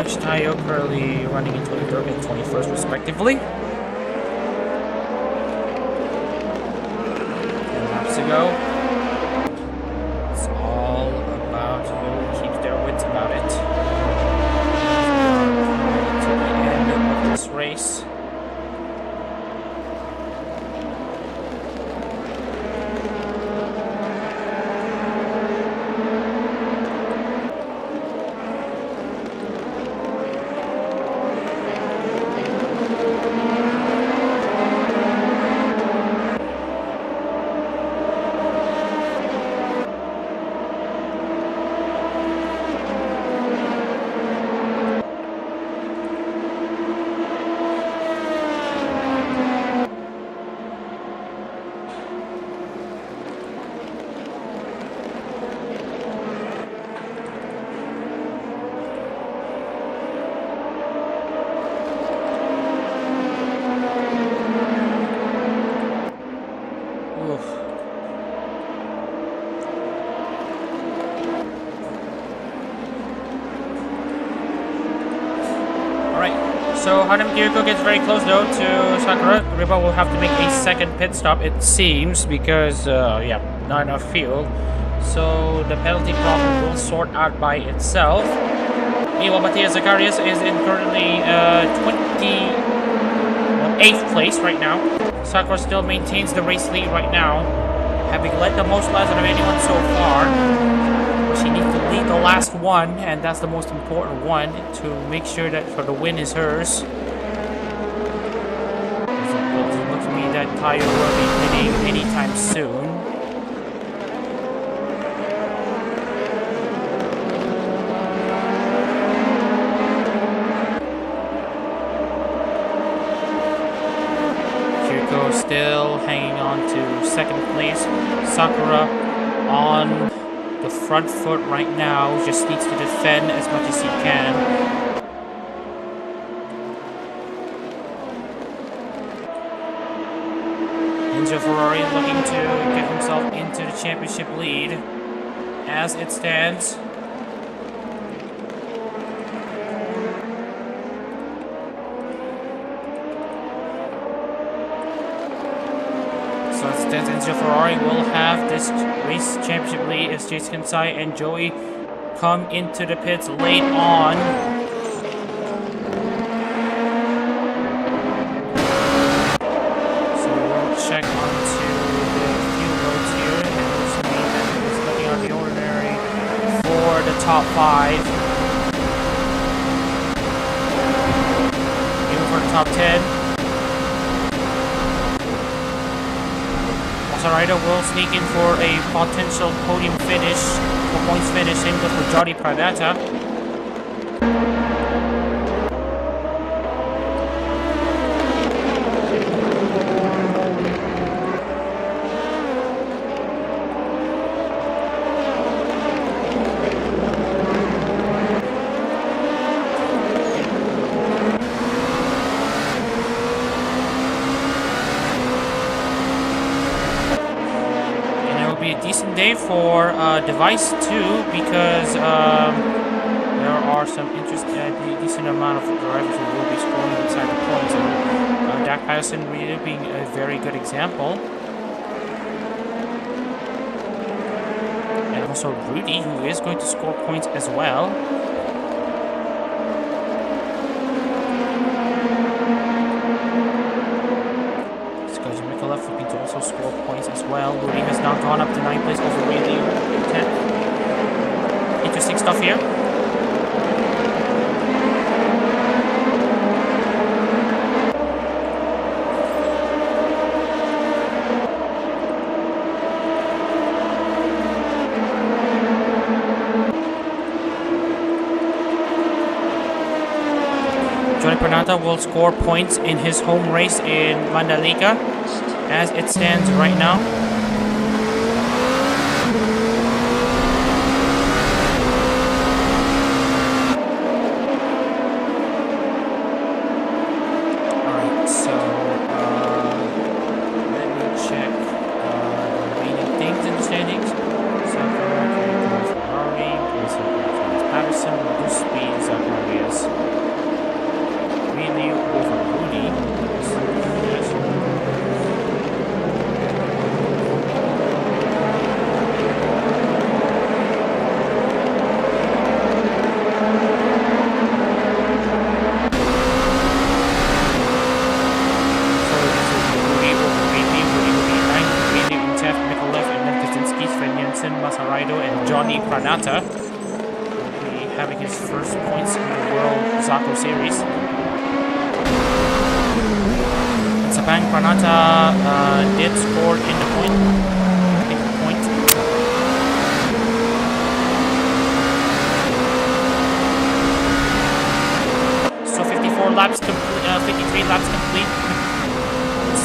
Tsuyo currently running in 23rd and 21st respectively. 10 laps to go. It's all about who keeps their wits about it. To the end of this race. So Hanam Kiriko gets very close though to Sakura. Riba will have to make a second pit stop, it seems, because yeah, not enough fuel. So the penalty problem will sort out by itself. Meanwhile, Matthias Zacharias is in currently 28th place right now. Sakura still maintains the race lead right now, having led the most laps out of anyone so far. She needs to lead the last one, and that's the most important one to make sure that for the win is hers. It doesn't look to me that Tsuyo will be hitting anytime soon. Kiriko still hanging on to second place. Sakura on the front foot right now, just needs to defend as much as he can. Enzo Ferrari looking to get himself into the championship lead as it stands. So it stands Enzo Ferrari will have this race championship lead as Jason Kansai and Joey come into the pits late on. So we'll check onto the fuel loads here, and we'll see that it's nothing out of the ordinary for the top 5. Even for the top 10. Rider will sneak in for a potential podium finish, for points finish, same goes for Jody Pradata. Day for device 2 because there are some decent amount of drivers who will be scoring inside the points, and Dak Patterson really being a very good example, and also Rudy, who is going to score points as well. Looking to also score points as well. Rudy has now gone up to 9th place over Ridley 10th. Interesting stuff here. Pranata will score points in his home race in Mandalika as it stands right now. Alright, so let me check the remaining things in the standings. Ferrari, Patterson, reduced speed, Zacharias. Really over Rudy. And Johnny Pranata will be having his first points in the World Zako Series. Sabang Pranata did score in the point. So 54 laps complete, 53 laps complete.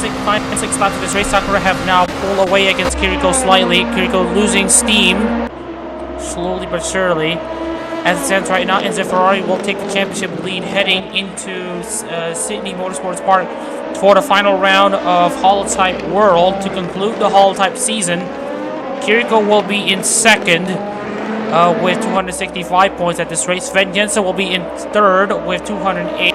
6 laps of this race. Sakura have now pulled away against Kiriko slightly. Kiriko losing steam slowly but surely. As it stands right now, Enzo Ferrari will take the championship lead heading into Sydney Motorsports Park for the final round of HoloType World to conclude the HoloType season. Kiriko will be in second with 265 points at this race. Sven Jensen will be in third with 208.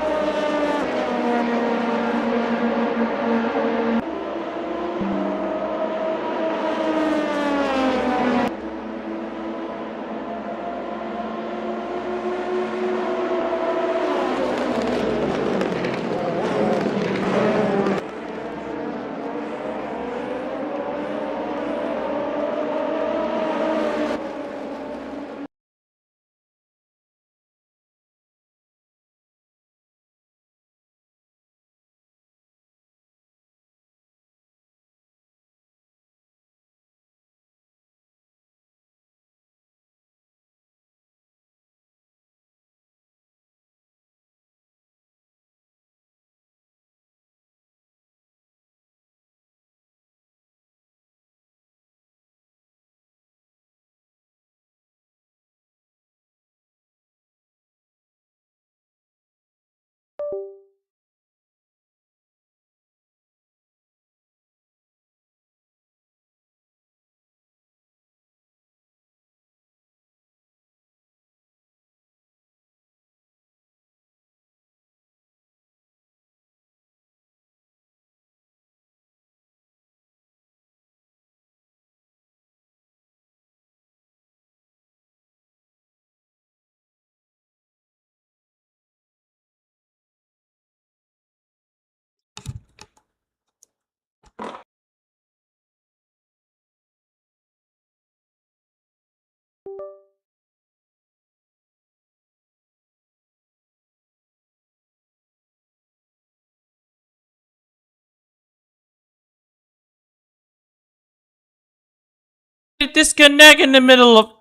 Disconnect in the middle of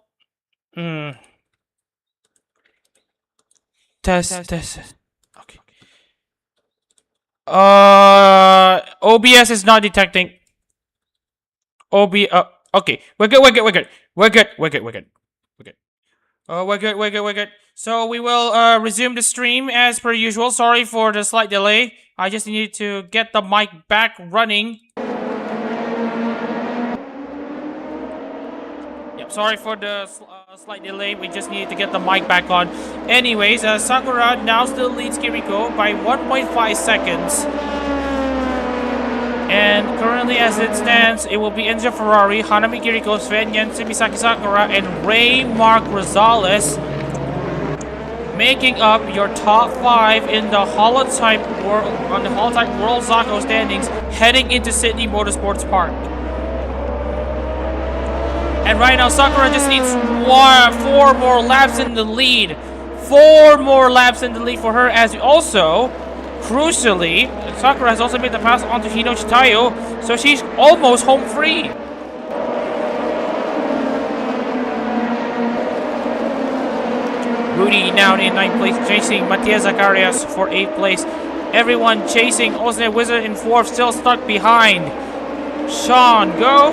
test. Okay. OBS is not detecting. Okay. We're good. So we will resume the stream as per usual. Sorry for the slight delay. I just need to get the mic back running. Sorry for the slight delay. We just needed to get the mic back on. Anyways, Sakura now still leads Kiriko by 1.5 seconds. And currently, as it stands, it will be Enzo Ferrari, Hanami Kiriko, Sven Jensen, Misaki Sakura, and Ray Mark Rosales making up your top 5 in the HoloType World World Zako standings heading into Sydney Motorsports Park. And right now, Sakura just needs 4 more laps in the lead. 4 more laps in the lead for her, as also, crucially, Sakura has also made the pass onto Hino Chitayo, so she's almost home free. Rudy now in 9th place, chasing Matias Zacharias for 8th place. Everyone chasing Osne Wizard in 4th, still stuck behind. Sean, go!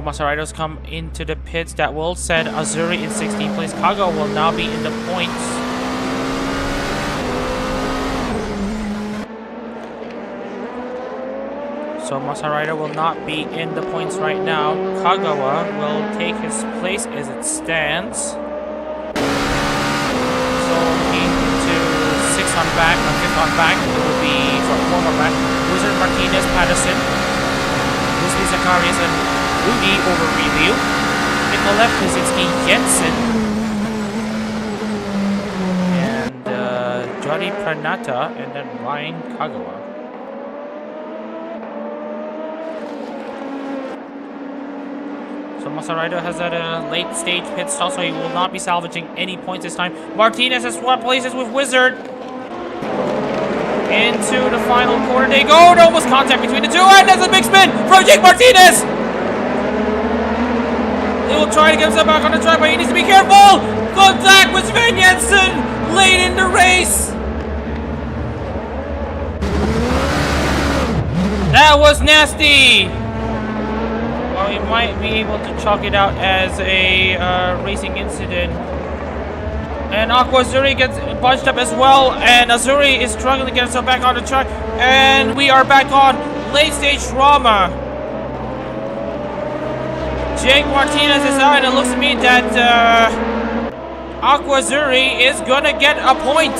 Masaraidos come into the pits. That will send Azuri in 16th place. Kago will now be in the points. So Masaraido will not be in the points right now. Kagawa will take his place as it stands. So into 6 on back, 5th on back. It will be 4 on back. Wizard, Martinez, Patterson, Wesley, Zacharias, and Rudy over review. In the left, Kaczynski, Jensen, and Johnny Pranata, and then Ryan Kagawa. So Masaraido has had a late stage pit stop, so he will not be salvaging any points this time. Martinez has swapped places with Wizard. Into the final corner they go. There was contact between the two, and there's a big spin from Jake Martinez. He will try to get himself back on the track, but he needs to be careful! Contact with Sven Jensen late in the race! That was nasty! Well, we might be able to chalk it out as a racing incident. And Aqua Azuri gets bunched up as well, and Azuri is struggling to get himself back on the track. And we are back on late stage drama. Jake Martinez is out, and it looks to me that Aqua Azuri is gonna get a point.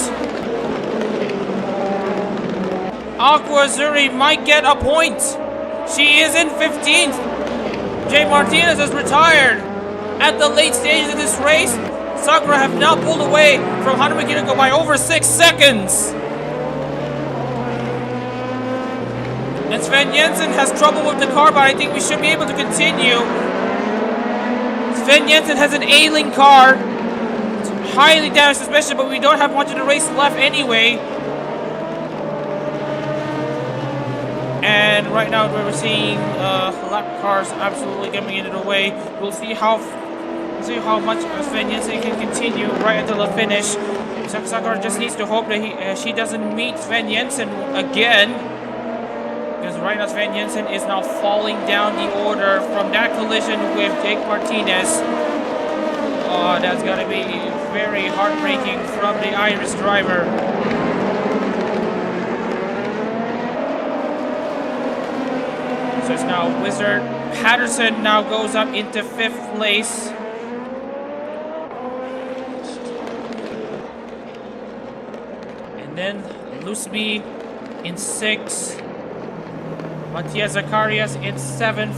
Aqua Azuri might get a point. She is in 15th. Jake Martinez has retired at the late stages of this race. Sakura have now pulled away from Haru Kinoko by over 6 seconds. And Sven Jensen has trouble with the car, but I think we should be able to continue. Sven Jensen has an ailing car. It's highly damaged suspension, but we don't have much of the race left anyway. And right now we're seeing lap cars absolutely coming into the way. We'll see how much Sven Jensen can continue right until the finish. Sakura just needs to hope that she doesn't meet Sven Jensen again. Because right now Sven Jensen is now falling down the order from that collision with Jake Martinez. Oh, that's gotta be very heartbreaking from the Irish driver. So it's now Wizard. Patterson now goes up into 5th place. And then Lusby in 6th. Matias Zacharias in 7th.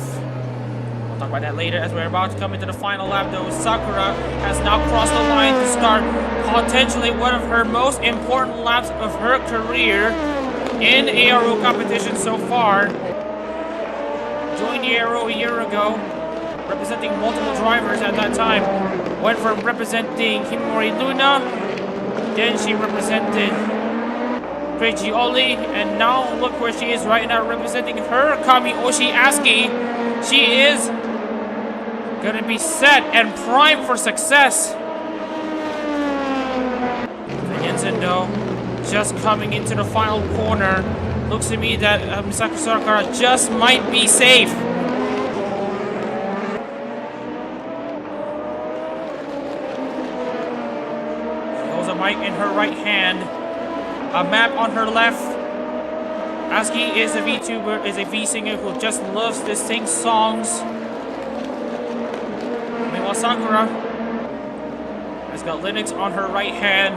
We'll talk about that later as we're about to come into the final lap though. Sakura has now crossed the line to start potentially one of her most important laps of her career in ARO competition so far. Joined the ARO a year ago, representing multiple drivers at that time. Went from representing Himori Luna, then she represented Kreiji Oli, and now look where she is right now, representing her Kamioshi Aski. She is gonna be set and primed for success. Jensen though, just coming into the final corner. Looks to me that Misaki Sakura just might be safe. She holds a mic in her right hand, a map on her left. Aski is a VTuber, is a V-singer who just loves to sing songs. Meanwhile, Sakura She's got Linux on her right hand.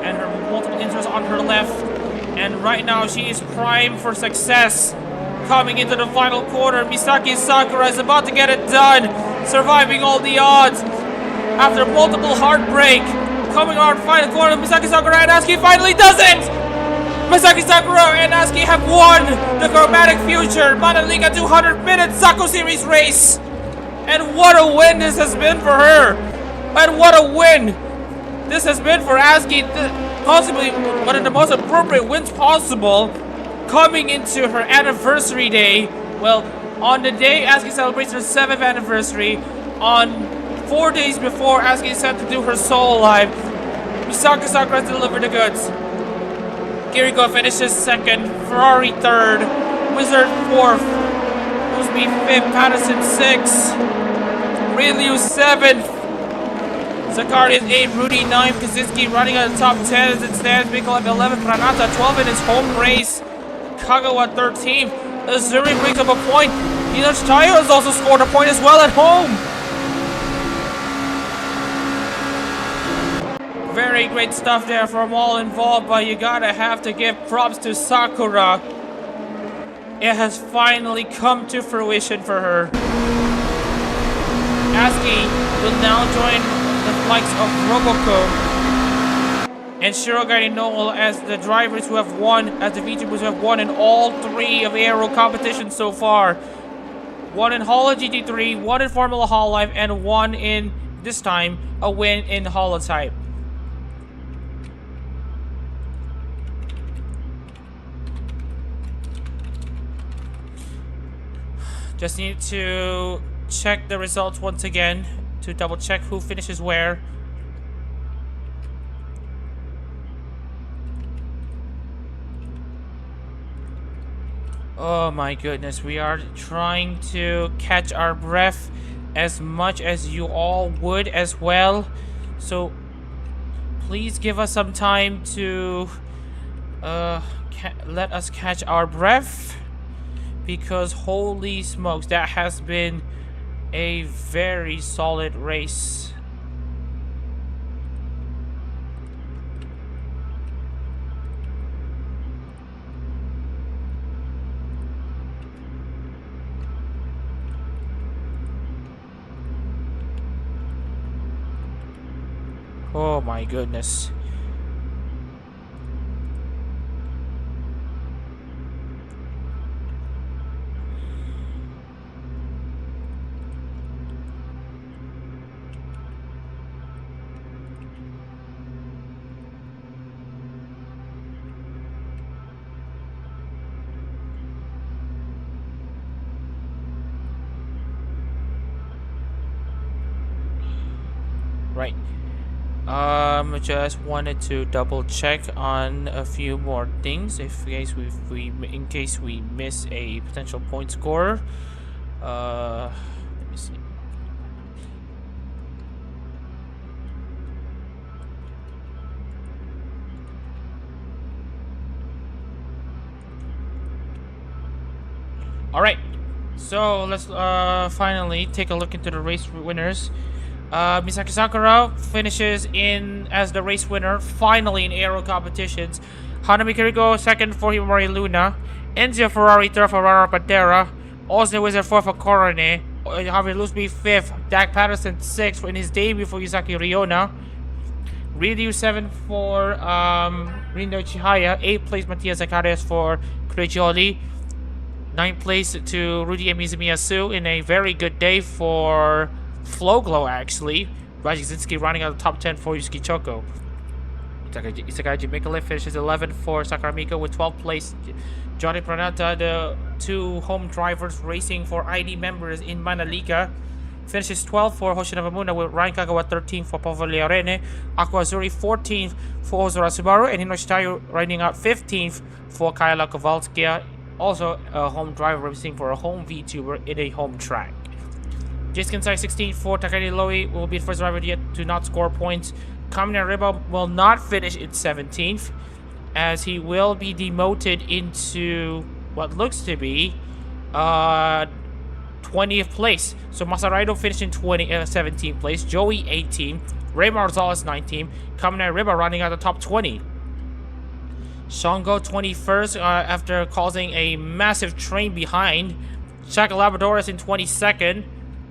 And her multiple interests on her left. And right now she is primed for success. Coming into the final quarter, Misaki Sakura is about to get it done. Surviving all the odds. After multiple heartbreak. Coming on final quarter, Misaki Sakura and Asuki finally does it! Misaki Sakura and Asuki have won the Chromatic Future Mandalika 200 minutes Zako series race! And what a win this has been for her! And what a win this has been for Asuki! Possibly one of the most appropriate wins possible, coming into her anniversary day. Well, on the day Asuki celebrates her 7th anniversary, on 4 days before Asuki is set to do her solo live, Misaki Sakura delivered the goods. Kiriko finishes 2nd, Ferrari 3rd, Wizard 4th, Usby 5th, Patterson 6th, Ryu 7th, Zakarias 8th, Rudy 9th, Kaczynski running at the top 10 as it stands, Mikkel 11th, Pranata 12th in his home race, Kagawa 13th, Azuri brings up a point, Inoch Tayo has also scored a point as well at home. Very great stuff there from all involved, but you gotta have to give props to Sakura. It has finally come to fruition for her. Asuki will now join the likes of Roboko and Shirogane Noel as the drivers who have won, as the VTubers who have won in all 3 of ARO competitions so far. 1 in Holo GT3, 1 in Formula HoloLive, and 1 in, this time, a win in HoloType. Just need to check the results once again to double check who finishes where. Oh my goodness, we are trying to catch our breath as much as you all would as well. So please give us some time to let us catch our breath. Because holy smokes, that has been a very solid race. Oh my goodness. Right. Just wanted to double check on a few more things in case we miss a potential point scorer. Let me see. All right. So let's finally take a look into the race winners. Misaki Sakura finishes in as the race winner, finally in ARO competitions. Hanami Kiriko 2nd for Himari Luna. Enzio Ferrari 3rd for Rara Pantera. Osne Wizard 4th for Korone. Javier Lusby 5th. Dak Patterson 6th in his debut for Yusaki Riona. Ryu 7th for Rindo Chihaya. 8th place Matthias Zacharias for Kurejioli. 9th place to Rudy and Mizumiyasu in a very good day for Flowglow, actually. Raji Kaczynski running out of the top 10 for Yusuke Choko. Isagaji Mikale finishes 11th for Sakaramiko with 12th place. Johnny Pranata, the 2 home drivers racing for ID members in Mandalika, finishes 12th for Hoshinabamuna with Ryan Kagawa 13th for Povoliarene. Aqua Azuri 14th for Ozora Subaru, and Hinoshitayu riding out 15th for Kyla Kowalskia, also a home driver racing for a home VTuber in a home track. Jason Sai 16th for Takagi Lowy will be the first driver yet to not score points. Kamina Riba will not finish in 17th, as he will be demoted into what looks to be 12th 20th place. So Masaraido finished in 17th place, Joey 18th, Ray Marzales 19th, Kamen Riba running out the top 20. Shango 21st after causing a massive train behind. Shaka Labradorus in 22nd,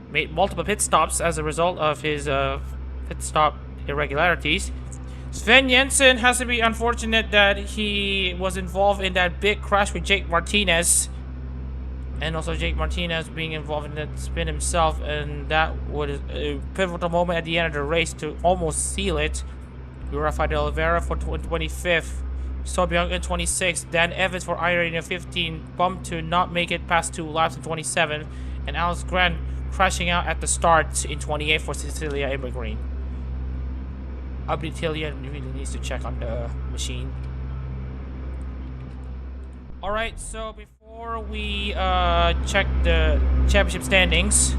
made multiple pit stops as a result of his pit stop irregularities. Sven Jensen has to be unfortunate that he was involved in that big crash with Jake Martinez. And also Jake Martinez being involved in that spin himself, and that was a pivotal moment at the end of the race to almost seal it. Rafael Oliveira for 25th, Sobyung in 26th, Dan Evans for Iron in 15th, bumped to not make it past 2 laps in 27th, and Alex Grant crashing out at the start in 28th for Cecilia Immergreen. Abitilia really needs to check on the machine. Alright, so before we check the championship standings,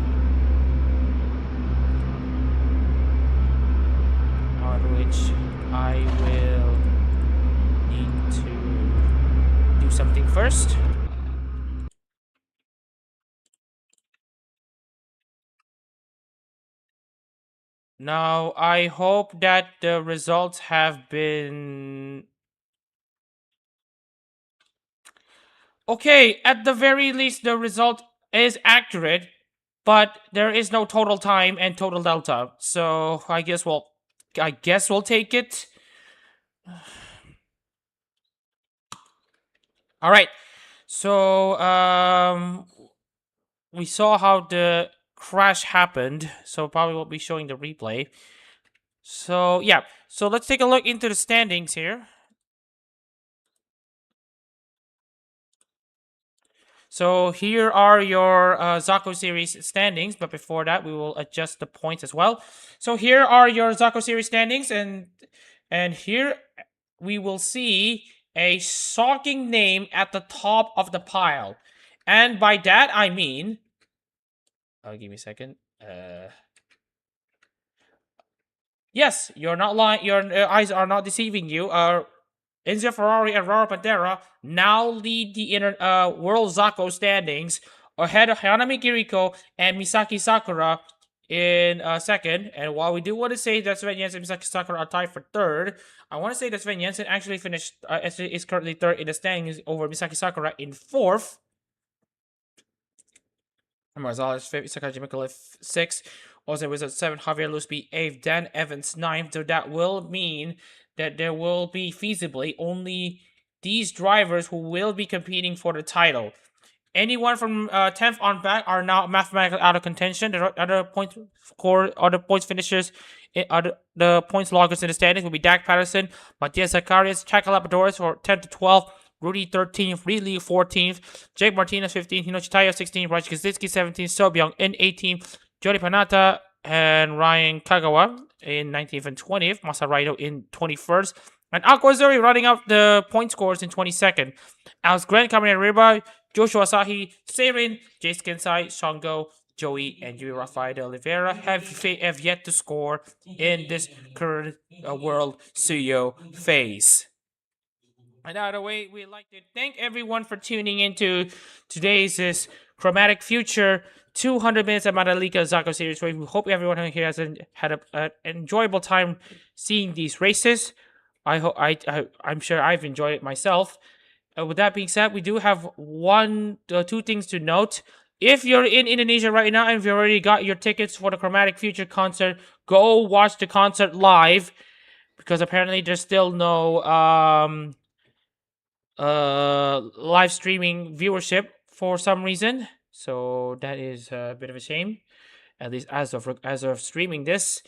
on which I will need to do something first. Now, I hope that the results have been... Okay, at the very least, the result is accurate, but there is no total time and total delta. So, I guess we'll take it. Alright, so, we saw how the crash happened, so probably we'll be showing the replay. So yeah, so let's take a look into the standings here. So here are your Zako series standings, but before that we will adjust the points as well. So here are your Zako series standings, and here we will see a shocking name at the top of the pile, and by that I mean, give me a second. Yes, you're not lying. Your eyes are not deceiving you. Enzo Ferrari and Rara Pantera now lead the World Zako standings ahead of Hanami Kiriko and Misaki Sakura in second. And while we do want to say that Sven Jensen and Misaki Sakura are tied for third, I want to say that Sven Jensen actually finished is currently third in the standings over Misaki Sakura in fourth. Marzales 5th, Sakaji Mikulev 6th, Ozan Wizard 7th, Javier Lusby 8th, Dan Evans 9th. So that will mean that there will be feasibly only these drivers who will be competing for the title. Anyone from 10th on back are now mathematically out of contention. The other points finishers, the points loggers in the standings will be Dak Patterson, Matias Zacharias, Chaka Lapadores for 10th to 12th, Rudy 13th, Ridley 14th, Jake Martinez 15th, Hinoshi Tayo 16th, Raj Kaczynski 17th, Sobyung in 18th, Jody Panata and Ryan Kagawa in 19th and 20th, Masaraido in 21st, and Aquazuri running up the point scores in 22nd. Alex Grant, Kamen Riba, Joshua Asahi, Seirin, Jace Kensai, Shango, Joey, and Yuri Rafael de Oliveira have yet to score in this current World Tsuyo phase. And out of the way, we'd like to thank everyone for tuning into today's Chromatic Future 200 minutes of Mandalika Zako series. We hope everyone here has had an enjoyable time seeing these races. I'm sure I've enjoyed it myself. With that being said, we do have two things to note. If you're in Indonesia right now and if you already got your tickets for the Chromatic Future concert, go watch the concert live, because apparently there's still no live streaming viewership for some reason, so that is a bit of a shame, at least as of streaming this.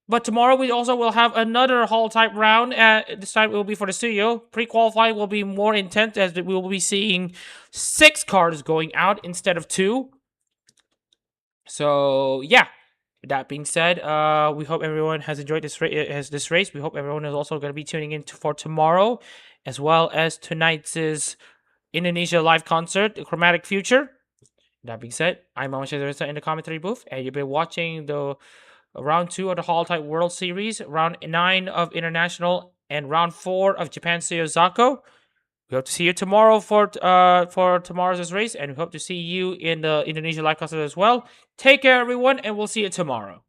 But tomorrow we also will have another HoloType round. This time it will be for the Tsuyo. Pre-qualifying will be more intense, as we will be seeing 6 cars going out instead of 2. So yeah, with that being said, we hope everyone has enjoyed this race. We hope everyone is also going to be tuning in for tomorrow, as well as tonight's Indonesia live concert, the Chromatic Future. That being said, I'm Mama Shazarisa in the commentary booth, and you've been watching the Round 2 of the HoloType World Series, Round 9 of International, and Round 4 of Japan Tsuyo Zako. We hope to see you tomorrow for tomorrow's race, and we hope to see you in the Indonesia live concert as well. Take care, everyone, and we'll see you tomorrow.